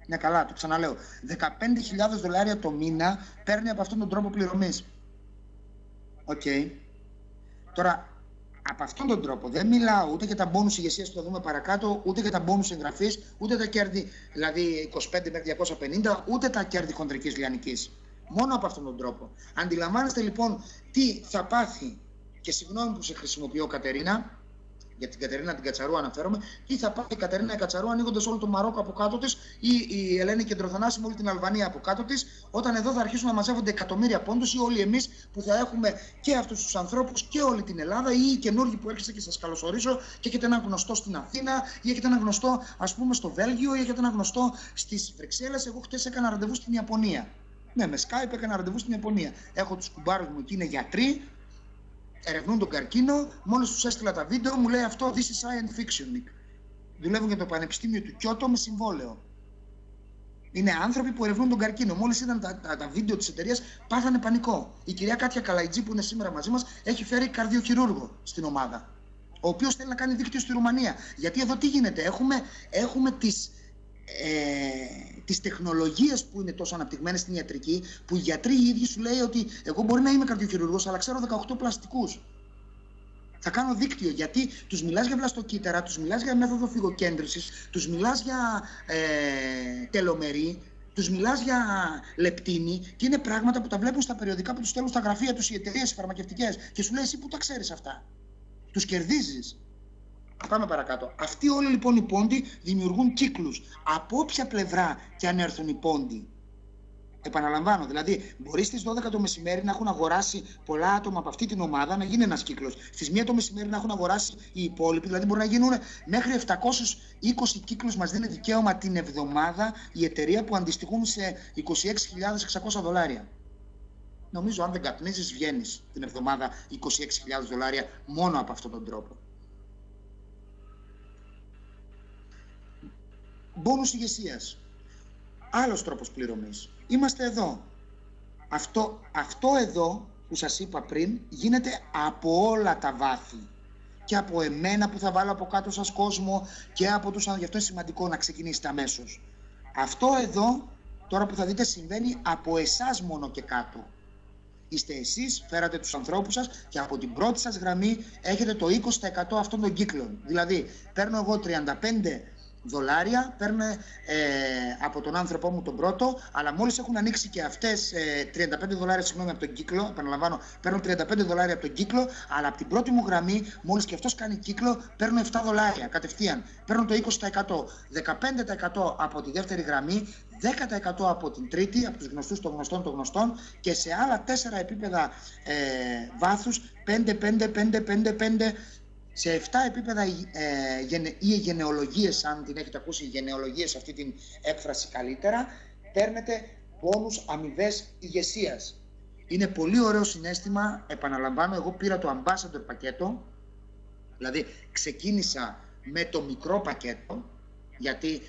Ναι, καλά, το ξαναλέω. $15.000 το μήνα παίρνει από αυτόν τον τρόπο πληρωμής. Οκ. Τώρα, από αυτόν τον τρόπο δεν μιλάω ούτε για τα μπόνους ηγεσίας που θα δούμε παρακάτω, ούτε για τα μπόνους εγγραφής, ούτε τα κέρδη, δηλαδή 25 μέχρι 250, ούτε τα κέρδη χοντρικής λιανικής. Μόνο από αυτόν τον τρόπο. Αντιλαμβάνεστε λοιπόν τι θα πάθει, και συγγνώμη που σε χρησιμοποιώ Κατερίνα, για την Κατερίνα την Κατσαρού αναφέρομαι, τι θα πάθει η Κατερίνα η Κατσαρού ανοίγοντας όλο το Μαρόκο από κάτω της, ή η Ελένη Κεντροθανάση με όλη την Αλβανία από κάτω της, όταν εδώ θα αρχίσουν να μαζεύονται εκατομμύρια πόντους, ή όλοι εμείς που θα έχουμε και αυτούς τους ανθρώπους και όλη την Ελλάδα, ή οι καινούργοι που έρχεστε και σας καλωσορίζω και έχετε ένα γνωστό στην Αθήνα, ή έχετε ένα γνωστό ας πούμε στο Βέλγιο, ή έχετε ένα γνωστό στις Βρυξέλλες. Εγώ χτες έκανα ραντεβού στην Ιαπωνία. Ναι, με Skype έκανα ραντεβού στην Ιαπωνία. Έχω τους κουμπάρους μου εκεί, είναι γιατροί. Ερευνούν τον καρκίνο, μόλις τους έστειλα τα βίντεο, μου λέει αυτό, this is science fiction. Δουλεύουν για το Πανεπιστήμιο του Κιώτο με συμβόλαιο. Είναι άνθρωποι που ερευνούν τον καρκίνο. Μόλις είδαν τα βίντεο της εταιρείας, πάθανε πανικό. Η κυρία Κάτια Καλαϊτζή, που είναι σήμερα μαζί μας, έχει φέρει καρδιοχειρούργο στην ομάδα, ο οποίος θέλει να κάνει δίκτυο στη Ρουμανία. Γιατί εδώ τι γίνεται, έχουμε τις τεχνολογίες που είναι τόσο αναπτυγμένες στην ιατρική, που οι γιατροί οι ίδιοι σου λέει ότι εγώ μπορεί να είμαι καρδιοχειρουργός, αλλά ξέρω 18 πλαστικούς. Θα κάνω δίκτυο, γιατί τους μιλάς για βλαστοκύτταρα, τους μιλάς για μέθοδο φυγοκέντρησης, τους μιλάς για τελομερή, τους μιλάς για λεπτίνη, και είναι πράγματα που τα βλέπουν στα περιοδικά που τους στέλνουν στα γραφεία τους οι εταιρείες οι φαρμακευτικές, και σου λέει εσύ που τα ξέρεις αυτά. Τους κερδίζεις. Πάμε παρακάτω. Αυτοί όλοι λοιπόν οι πόντοι δημιουργούν κύκλους. Από όποια πλευρά και αν έρθουν οι πόντοι. Επαναλαμβάνω, δηλαδή μπορεί στις 12 το μεσημέρι να έχουν αγοράσει πολλά άτομα από αυτή την ομάδα, να γίνει ένας κύκλος. Στις 1 το μεσημέρι να έχουν αγοράσει οι υπόλοιποι, δηλαδή μπορεί να γίνουν μέχρι 720 κύκλους, μας δίνει δικαίωμα την εβδομάδα η εταιρεία, που αντιστοιχούν σε $26.600. Νομίζω αν δεν καπνίζεις βγαίνεις την εβδομάδα $26.000 μόνο από αυτόν τον τρόπο. Μπόνους ηγεσίας. Άλλος τρόπος πληρωμής. Είμαστε εδώ. Αυτό εδώ που σας είπα πριν γίνεται από όλα τα βάθη. Και από εμένα που θα βάλω από κάτω σας κόσμο, και από τους ανθρώπους. Γι' αυτό είναι σημαντικό να ξεκινήσετε αμέσως. Αυτό εδώ τώρα που θα δείτε συμβαίνει από εσάς μόνο και κάτω. Είστε εσείς, φέρατε τους ανθρώπους σας και από την πρώτη σας γραμμή έχετε το 20% αυτών των κύκλων. Δηλαδή παίρνω εγώ $35, παίρνω από τον άνθρωπό μου τον πρώτο, αλλά μόλις έχουν ανοίξει και αυτές $35 συγγνώμη από τον κύκλο, επαναλαμβάνω, παίρνω $35 από τον κύκλο, αλλά από την πρώτη μου γραμμή, μόλις και αυτός κάνει κύκλο, παίρνω $7 κατευθείαν. Παίρνω το 20%, 15% από τη δεύτερη γραμμή, 10% από την τρίτη, από τους γνωστούς των γνωστών των γνωστών, και σε άλλα 4 επίπεδα βάθους, 5, σε 7 επίπεδα ή γενεολογίες, αν την έχετε ακούσει, γενεολογίες, αυτή την έκφραση καλύτερα, παίρνετε πόνους αμοιβές ηγεσίας. Είναι πολύ ωραίο συναίσθημα, επαναλαμβάνω, εγώ πήρα το Ambassador πακέτο, δηλαδή ξεκίνησα με το μικρό πακέτο, γιατί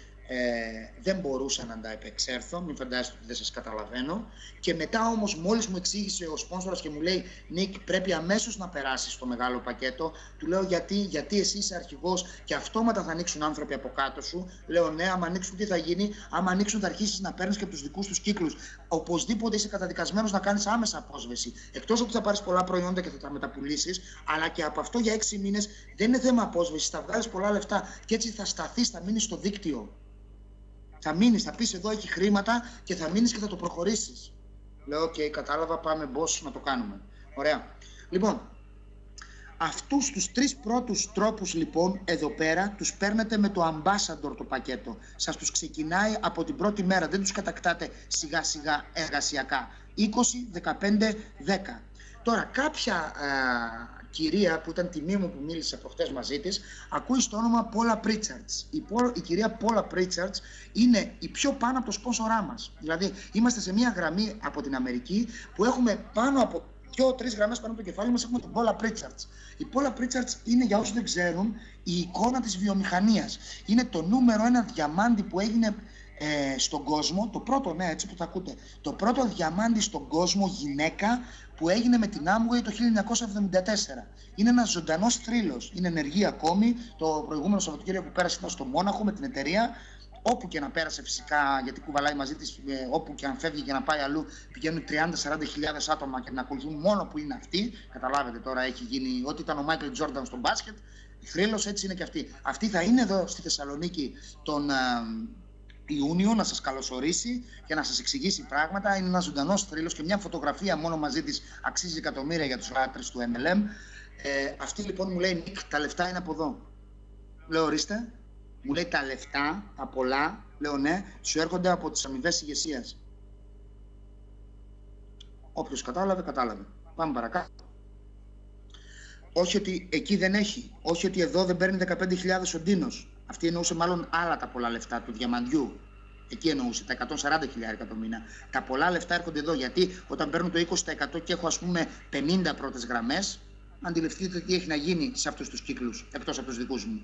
δεν μπορούσα να τα επεξέρθω, μην φαντάζεστε ότι δεν σας καταλαβαίνω, και μετά όμως μόλις μου εξήγησε ο σπόνσορας και μου λέει Νίκ, πρέπει αμέσως να περάσεις στο μεγάλο πακέτο, του λέω γιατί εσύ είσαι αρχηγός και αυτόματα θα ανοίξουν άνθρωποι από κάτω σου. Λέω ναι, άμα ανοίξουν τι θα γίνει, άμα ανοίξουν θα αρχίσεις να παίρνεις και από τους δικούς τους κύκλους. Οπωσδήποτε είσαι καταδικασμένος να κάνεις άμεσα απόσβεση, εκτός ότι θα πάρεις πολλά προϊόντα και θα τα μεταπουλήσεις, αλλά και από αυτό για 6 μήνες δεν είναι θέμα απόσβεσης, θα βγάλεις πολλά λεφτά και έτσι θα σταθείς, θα μείνεις στο δίκτυο. Θα μείνεις, θα πεις εδώ έχει χρήματα και θα μείνεις και θα το προχωρήσεις. Λέω, οκ, κατάλαβα, πάμε boss να το κάνουμε. Ωραία. Λοιπόν, αυτούς τους 3 πρώτους τρόπους λοιπόν εδώ πέρα τους παίρνετε με το Ambassador το πακέτο. Σας τους ξεκινάει από την πρώτη μέρα, δεν τους κατακτάτε σιγά σιγά εργασιακά. 20, 15, 10. Τώρα κάποια κυρία που ήταν τιμή μου που μίλησε προχτές μαζί της, ακούει στο όνομα Paula Pritchards. Η κυρία Paula Pritchards είναι η πιο πάνω από το σπόνσορά μας. Δηλαδή είμαστε σε μια γραμμή από την Αμερική που έχουμε πάνω από 2-3 γραμμές πάνω από το κεφάλι μας, έχουμε την Paula Pritchards. Η Paula Pritchards είναι, για όσους δεν ξέρουν, η εικόνα της βιομηχανίας. Είναι το νούμερο 1 διαμάντι που έγινε στον κόσμο, το πρώτο, ναι, έτσι που θα ακούτε, το πρώτο διαμάντι στον κόσμο γυναίκα που έγινε με την Amway το 1974. Είναι ένας ζωντανός θρύλος, είναι ενεργή ακόμη. Το προηγούμενο Σαββατοκύριακο που πέρασε ήταν στο Μόναχο με την εταιρεία. όπου και να πέρασε φυσικά, γιατί κουβαλάει μαζί της, όπου και αν φεύγει και να πάει αλλού, πηγαίνουν 30-40 χιλιάδες άτομα και την ακολουθούν μόνο που είναι αυτή. Καταλάβετε τώρα, έχει γίνει ό,τι ήταν ο Μάικλ Τζόρνταν στο μπάσκετ. Θρύλος, έτσι είναι και αυτή. Αυτή θα είναι εδώ στη Θεσσαλονίκη τον Ιούνιο να σας καλωσορίσει και να σας εξηγήσει πράγματα. Είναι ένας ζωντανός θρύλος και μια φωτογραφία μόνο μαζί της αξίζει εκατομμύρια για τους λάτρες του MLM. Αυτή λοιπόν μου λέει, Νίκ, τα λεφτά είναι από εδώ. Λέω, ορίστε. Μου λέει, τα λεφτά, τα πολλά, λέω ναι, σου έρχονται από τις αμοιβές ηγεσίας. Όποιος κατάλαβε, κατάλαβε. Πάμε παρακάτω. Όχι ότι εκεί δεν έχει, όχι ότι εδώ δεν παίρνει 15.000 ο Ντίνος. Αυτή εννοούσε μάλλον άλλα τα πολλά λεφτά του διαμαντιού. Εκεί εννοούσε τα 140.000 το μήνα. Τα πολλά λεφτά έρχονται εδώ, γιατί όταν παίρνω το 20% και έχω ας πούμε 50 πρώτες γραμμές, αντιληφθείτε τι έχει να γίνει σε αυτούς τους κύκλους, εκτός από τους δικούς μου.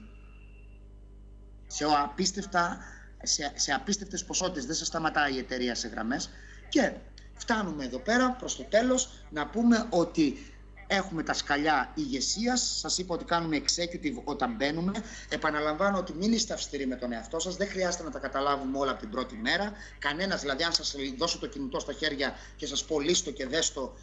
Σε απίστευτες ποσότητες, δεν σας σταματάει η εταιρεία σε γραμμές. Και φτάνουμε εδώ πέρα προς το τέλος να πούμε ότι έχουμε τα σκαλιά ηγεσίας. Σας είπα ότι κάνουμε executive όταν μπαίνουμε. Επαναλαμβάνω ότι μην είστε αυστηροί με τον εαυτό σας. Δεν χρειάζεται να τα καταλάβουμε όλα από την πρώτη μέρα. Κανένας, δηλαδή, αν σας δώσω το κινητό στα χέρια και σας πω λύστο και δέστο,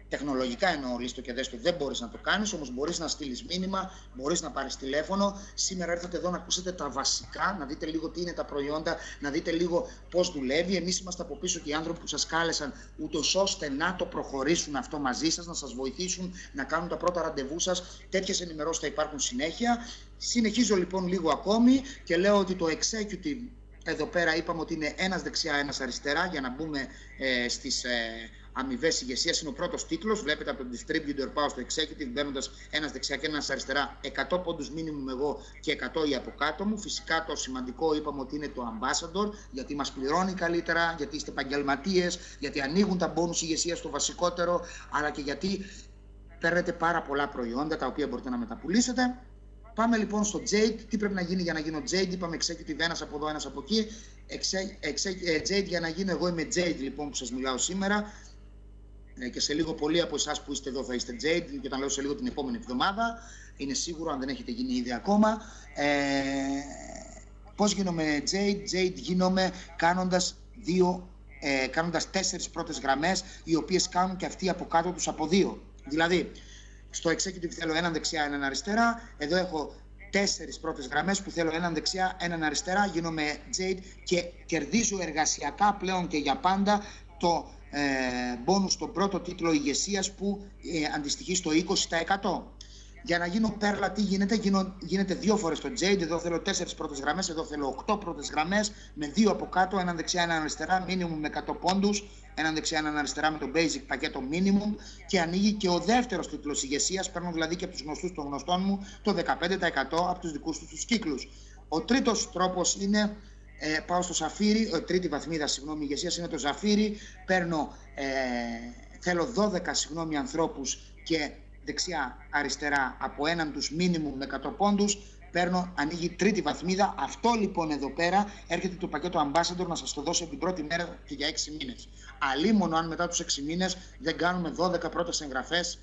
τεχνολογικά εννοώ λύστο και δέστο, δεν μπορείς να το κάνεις, όμως μπορείς να στείλεις μήνυμα, μπορείς να πάρεις τηλέφωνο. Σήμερα έρθατε εδώ να ακούσετε τα βασικά, να δείτε λίγο τι είναι τα προϊόντα, να δείτε λίγο πώς δουλεύει. Εμείς είμαστε από πίσω και οι άνθρωποι που σας κάλεσαν, ούτως ώστε να το προχωρήσουν αυτό μαζί σας, να σας βοηθήσουν να κάνουν τα πρώτα ραντεβού σας. Τέτοιες ενημερώσεις θα υπάρχουν συνέχεια. Συνεχίζω λοιπόν λίγο ακόμη και λέω ότι το executive εδώ πέρα είπαμε ότι είναι ένας δεξιά, ένας αριστερά, για να μπούμε στις αμοιβές ηγεσίας. Είναι ο πρώτος τίτλος. Βλέπετε από το distributor πάω στο executive, μπαίνοντας ένας δεξιά και ένας αριστερά. 100 πόντους minimum εγώ και 100 οι από κάτω μου. Φυσικά το σημαντικό είπαμε ότι είναι το ambassador, γιατί μας πληρώνει καλύτερα, γιατί είστε επαγγελματίες, γιατί ανοίγουν τα bonus ηγεσίας το βασικότερο, αλλά και γιατί παίρνετε πάρα πολλά προϊόντα τα οποία μπορείτε να μεταπουλήσετε. Πάμε λοιπόν στο Jade. Τι πρέπει να γίνει για να γίνω Jade? Είπαμε executive, ένας από εδώ, ένας από εκεί. Jade για να γίνω, εγώ είμαι Jade λοιπόν που σας μιλάω σήμερα. Και σε λίγο πολλοί από εσάς που είστε εδώ θα είστε Jade, και όταν λέω σε λίγο την επόμενη εβδομάδα, είναι σίγουρο, αν δεν έχετε γίνει ήδη ακόμα. Πώς γίνομαι Jade? Jade γίνομαι κάνοντας 4 πρώτες γραμμές, οι οποίες κάνουν και αυτοί από κάτω τους από 2. Δηλαδή, στο executive θέλω έναν δεξιά, έναν αριστερά. Εδώ έχω 4 πρώτες γραμμές που θέλω έναν δεξιά, έναν αριστερά. Γίνομαι Jade και κερδίζω εργασιακά πλέον και για πάντα το bonus στον πρώτο τίτλο ηγεσίας που αντιστοιχεί στο 20%. Για να γίνω πέρλα τι γίνεται? Γίνεται 2 φορές το Jade. Εδώ θέλω 4 πρώτες γραμμές, εδώ θέλω 8 πρώτες γραμμές με 2 από κάτω, έναν δεξιά, έναν αριστερά, minimum με 100 πόντους, έναν δεξιά, έναν αριστερά με το basic πακέτο minimum, και ανοίγει και ο δεύτερος τίτλος ηγεσίας. Παίρνω δηλαδή και από τους γνωστούς των γνωστών μου το 15% από τους δικούς τους κύκλους. Ο τρίτος τρόπος είναι πάω στο Ζαφύρι, τρίτη βαθμίδα ηγεσίας είναι το Ζαφύρι. Παίρνω, θέλω 12 ανθρώπους και δεξιά αριστερά από έναν τους minimum με 100 πόντους. Παίρνω, ανοίγει τρίτη βαθμίδα. Αυτό λοιπόν εδώ πέρα έρχεται το πακέτο Ambassador να σας το δώσω την πρώτη μέρα και για 6 μήνες. Αλίμονο αν μετά τους 6 μήνες δεν κάνουμε 12 πρώτες εγγραφές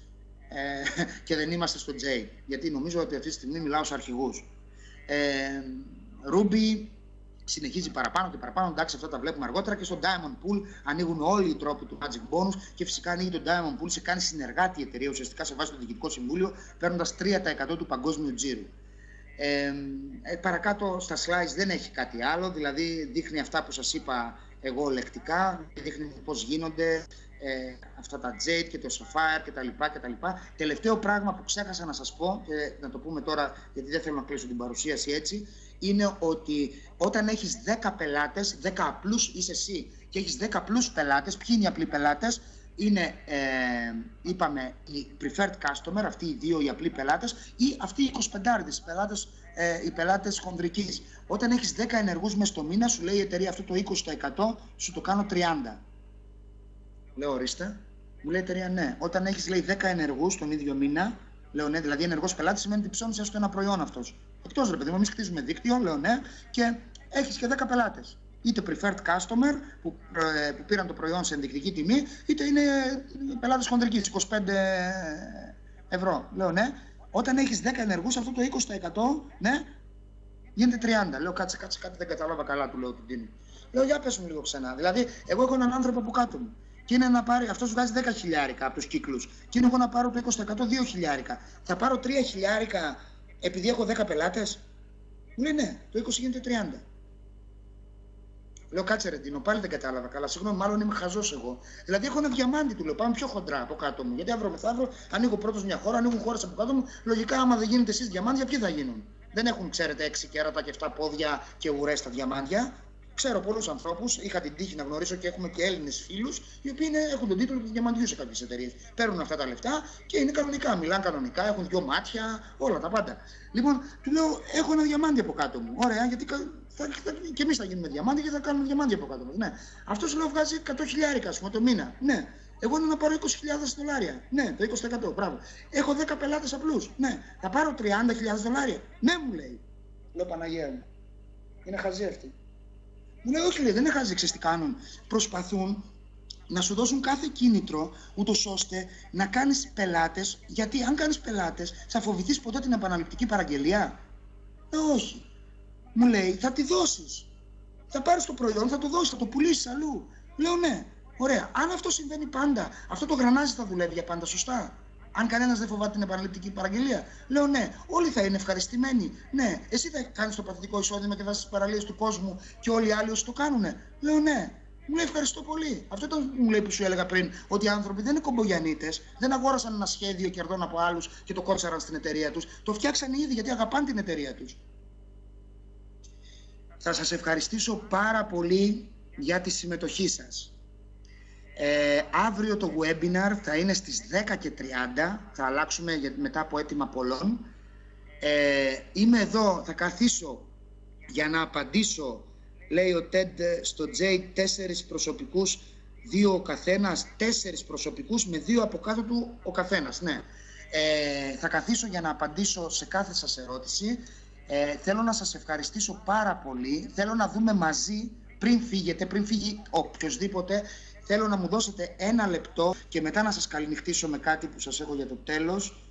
και δεν είμαστε στο J. Γιατί νομίζω ότι αυτή τη στιγμή μιλάω σε αρχηγούς. Ruby συνεχίζει παραπάνω και παραπάνω. Εντάξει, αυτά τα βλέπουμε αργότερα. Και στο Diamond Pool ανοίγουν όλοι οι τρόποι του Magic Bonus και φυσικά ανοίγει το Diamond Pool, σε κάνει συνεργάτη η εταιρεία ουσιαστικά σε βάση το διοικητικό συμβούλιο, παίρνοντας 3% του παγκόσμιου τζίρου. Παρακάτω στα slides δεν έχει κάτι άλλο, δηλαδή δείχνει αυτά που σας είπα εγώ λεκτικά, δείχνει πώς γίνονται αυτά τα Jade και το Sapphire κτλ. Τελευταίο πράγμα που ξέχασα να σας πω, και να το πούμε τώρα γιατί δεν θέλω να κλείσω την παρουσίαση έτσι, είναι ότι όταν έχεις 10 πελάτες, 10 απλούς είσαι εσύ, και έχεις 10 απλούς πελάτες, ποιοι είναι οι απλοί πελάτες? Είναι, είπαμε, οι preferred customer, αυτοί οι δύο οι απλοί πελάτες, ή αυτοί οι 25 οι πελάτες χονδρικής. Όταν έχεις 10 ενεργούς μες στο μήνα, σου λέει η εταιρεία αυτό το 20% σου το κάνω 30. Λέω ορίστε. Μου λέει η εταιρεία ναι. Όταν έχεις λέει 10 ενεργούς τον ίδιο μήνα, λέω ναι, δηλαδή ενεργός πελάτης σημαίνει ότι ψώνεις έστω ένα προϊόν αυτός. Εκτός ρε παιδί μου, εμείς χτίζουμε δίκτυο, λέω ναι, και έχεις και 10 πελάτες. Είτε preferred customer που πήραν το προϊόν σε ενδεικτική τιμή, είτε είναι πελάτες χονδρικής, 25 ευρώ. Λέω ναι. Όταν έχεις 10 ενεργούς, αυτό το 20%, ναι, Γίνεται 30. Λέω κάτσε, κάτι δεν κατάλαβα καλά, του λέω, του δίνω. Λέω για πες μου λίγο ξανά. Δηλαδή, εγώ έχω έναν άνθρωπο από κάτω μου. Και είναι να πάρει, αυτός βγάζει 10 χιλιάρικα από τους κύκλους. Και είναι εγώ να πάρω το 20%, 2 χιλιάρικα. Θα πάρω 3 χιλιάρικα επειδή έχω 10 πελάτες. Μου λέει ναι, το 20 γίνεται 30. Λέω κάτσε ρε Ντίνο, πάλι δεν κατάλαβα καλά. Συγγνώμη, μάλλον είμαι χαζός εγώ. Δηλαδή έχω ένα διαμάντι, του λέω, πάμε πιο χοντρά από κάτω μου. Γιατί αύριο μεθαύριο ανοίγω πρώτος μια χώρα, ανοίγουν χώρες από κάτω μου. Λογικά, άμα δεν γίνετε εσείς διαμάντια, ποιοι θα γίνουν? Δεν έχουν, ξέρετε, 6 κέρατα και 7 πόδια και ουρές στα διαμάντια. Ξέρω πολλούς ανθρώπους, είχα την τύχη να γνωρίσω και έχουμε και Έλληνες φίλους, οι οποίοι έχουν τον τίτλο του διαμαντιού σε κάποιες εταιρείες. Παίρνουν αυτά τα λεφτά και είναι κανονικά, μιλάνε κανονικά, έχουν 2 μάτια, όλα τα πάντα. Λοιπόν, του λέω: έχω ένα διαμάντι από κάτω μου. Ωραία, γιατί και εμείς θα γίνουμε διαμάντι και θα κάνουμε διαμάντι από κάτω μου. Ναι. Αυτός λέω βγάζει 100 χιλιάρικα, ας πούμε, το μήνα. Ναι. Εγώ είναι να πάρω 20.000 δολάρια. Ναι, το 20%. Μπράβο. Έχω 10 πελάτες απλούς. Ναι. Θα πάρω 30.000 δολάρια. Ναι, μου λέει. Λέω Παναγία μου. Είναι χαζή αυτή. Μου λέει όχι, λέει, δεν είναι χαζή, ξέρεις τι κάνουν. Προσπαθούν να σου δώσουν κάθε κίνητρο, ούτως ώστε να κάνεις πελάτες, γιατί αν κάνεις πελάτες θα φοβηθείς ποτέ την επαναληπτική παραγγελία? Όχι. Μου λέει θα τη δώσεις. Θα πάρεις το προϊόν, θα το δώσεις, θα το πουλήσεις αλλού. Λέω ναι. Ωραία. Αν αυτό συμβαίνει πάντα, αυτό το γρανάζι θα δουλεύει για πάντα σωστά? Αν κανένας δεν φοβάται την επαναληπτική παραγγελία? Λέω ναι. Όλοι θα είναι ευχαριστημένοι. Ναι. Εσύ θα κάνεις το παθητικό εισόδημα και θα είσαι στις παραλίες του κόσμου και όλοι οι άλλοι όσοι το κάνουνε? Λέω ναι. Μου λέει ευχαριστώ πολύ. Αυτό ήταν μου λέει που σου έλεγα πριν, ότι οι άνθρωποι δεν είναι κομπογιανίτες, δεν αγόρασαν ένα σχέδιο κερδών από άλλους και το κόψαραν στην εταιρεία τους. Το φτιάξαν οι ίδιοι γιατί αγαπάνε την εταιρεία τους. Θα σας ευχαριστήσω πάρα πολύ για τη συμμετοχή σας. Αύριο το webinar θα είναι στις 10:30, θα αλλάξουμε μετά από αίτημα πολλών. Είμαι εδώ, θα καθίσω για να απαντήσω, λέει ο TED στο J, 4 προσωπικούς, 2 ο καθένας, 4 προσωπικούς με 2 από κάτω του ο καθένας, ναι. Θα καθίσω για να απαντήσω σε κάθε σας ερώτηση. Θέλω να σας ευχαριστήσω πάρα πολύ. Θέλω να δούμε μαζί, πριν φύγετε, πριν φύγει οποιοσδήποτε, θέλω να μου δώσετε 1 λεπτό και μετά να σας καληνυχτήσω με κάτι που σας έχω για το τέλος.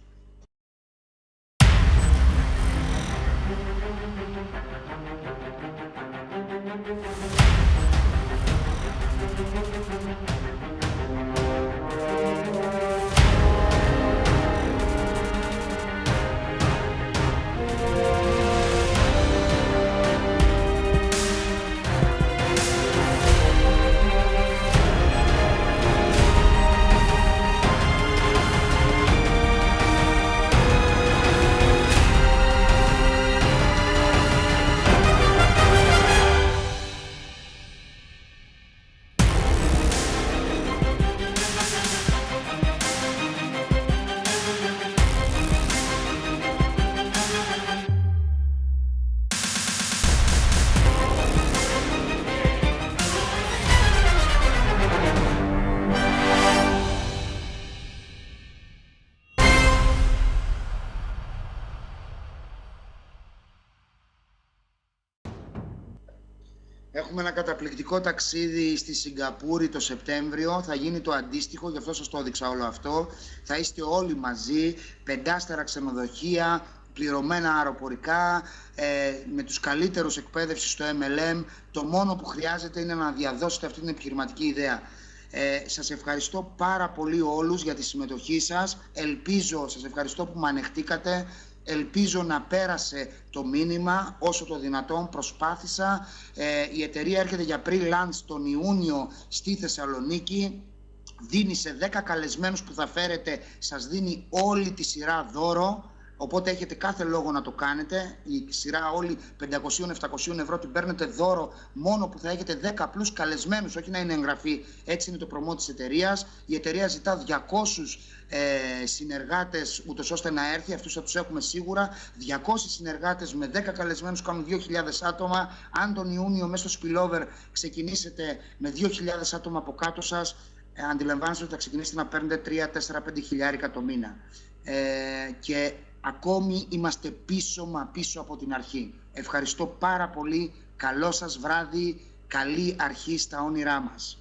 Έχουμε ένα καταπληκτικό ταξίδι στη Σιγκαπούρη το Σεπτέμβριο. Θα γίνει το αντίστοιχο, γι' αυτό σας το έδειξα όλο αυτό. Θα είστε όλοι μαζί, 5-στερα ξενοδοχεία, πληρωμένα αεροπορικά, με τους καλύτερους εκπαίδευση στο MLM. Το μόνο που χρειάζεται είναι να διαδώσετε αυτή την επιχειρηματική ιδέα. Σας ευχαριστώ πάρα πολύ όλους για τη συμμετοχή σας. Σας ευχαριστώ που με ανεχτήκατε. Ελπίζω να πέρασε το μήνυμα όσο το δυνατόν. Προσπάθησα. Η εταιρεία έρχεται για pre-launch τον Ιούνιο στη Θεσσαλονίκη. Δίνει σε 10 καλεσμένους που θα φέρετε, σας δίνει όλη τη σειρά δώρο. Οπότε έχετε κάθε λόγο να το κάνετε. Η σειρά όλη 500-700 ευρώ την παίρνετε δώρο μόνο που θα έχετε 10 απλούς καλεσμένους, όχι να είναι εγγραφή. Έτσι είναι το promote της εταιρείας. Η εταιρεία ζητά 200 συνεργάτες ούτως ώστε να έρθει. Αυτούς θα τους έχουμε σίγουρα. 200 συνεργάτες με 10 καλεσμένους κάνουν 2.000 άτομα. Αν τον Ιούνιο μέσα στο spillover ξεκινήσετε με 2.000 άτομα από κάτω σας, αντιλαμβάνεστε ότι θα ξεκινήσετε να παίρνετε 3-4-5 χιλιάρικα το μήνα. Και ακόμη είμαστε πίσω από την αρχή. Ευχαριστώ πάρα πολύ. Καλό σας βράδυ. Καλή αρχή στα όνειρά μας.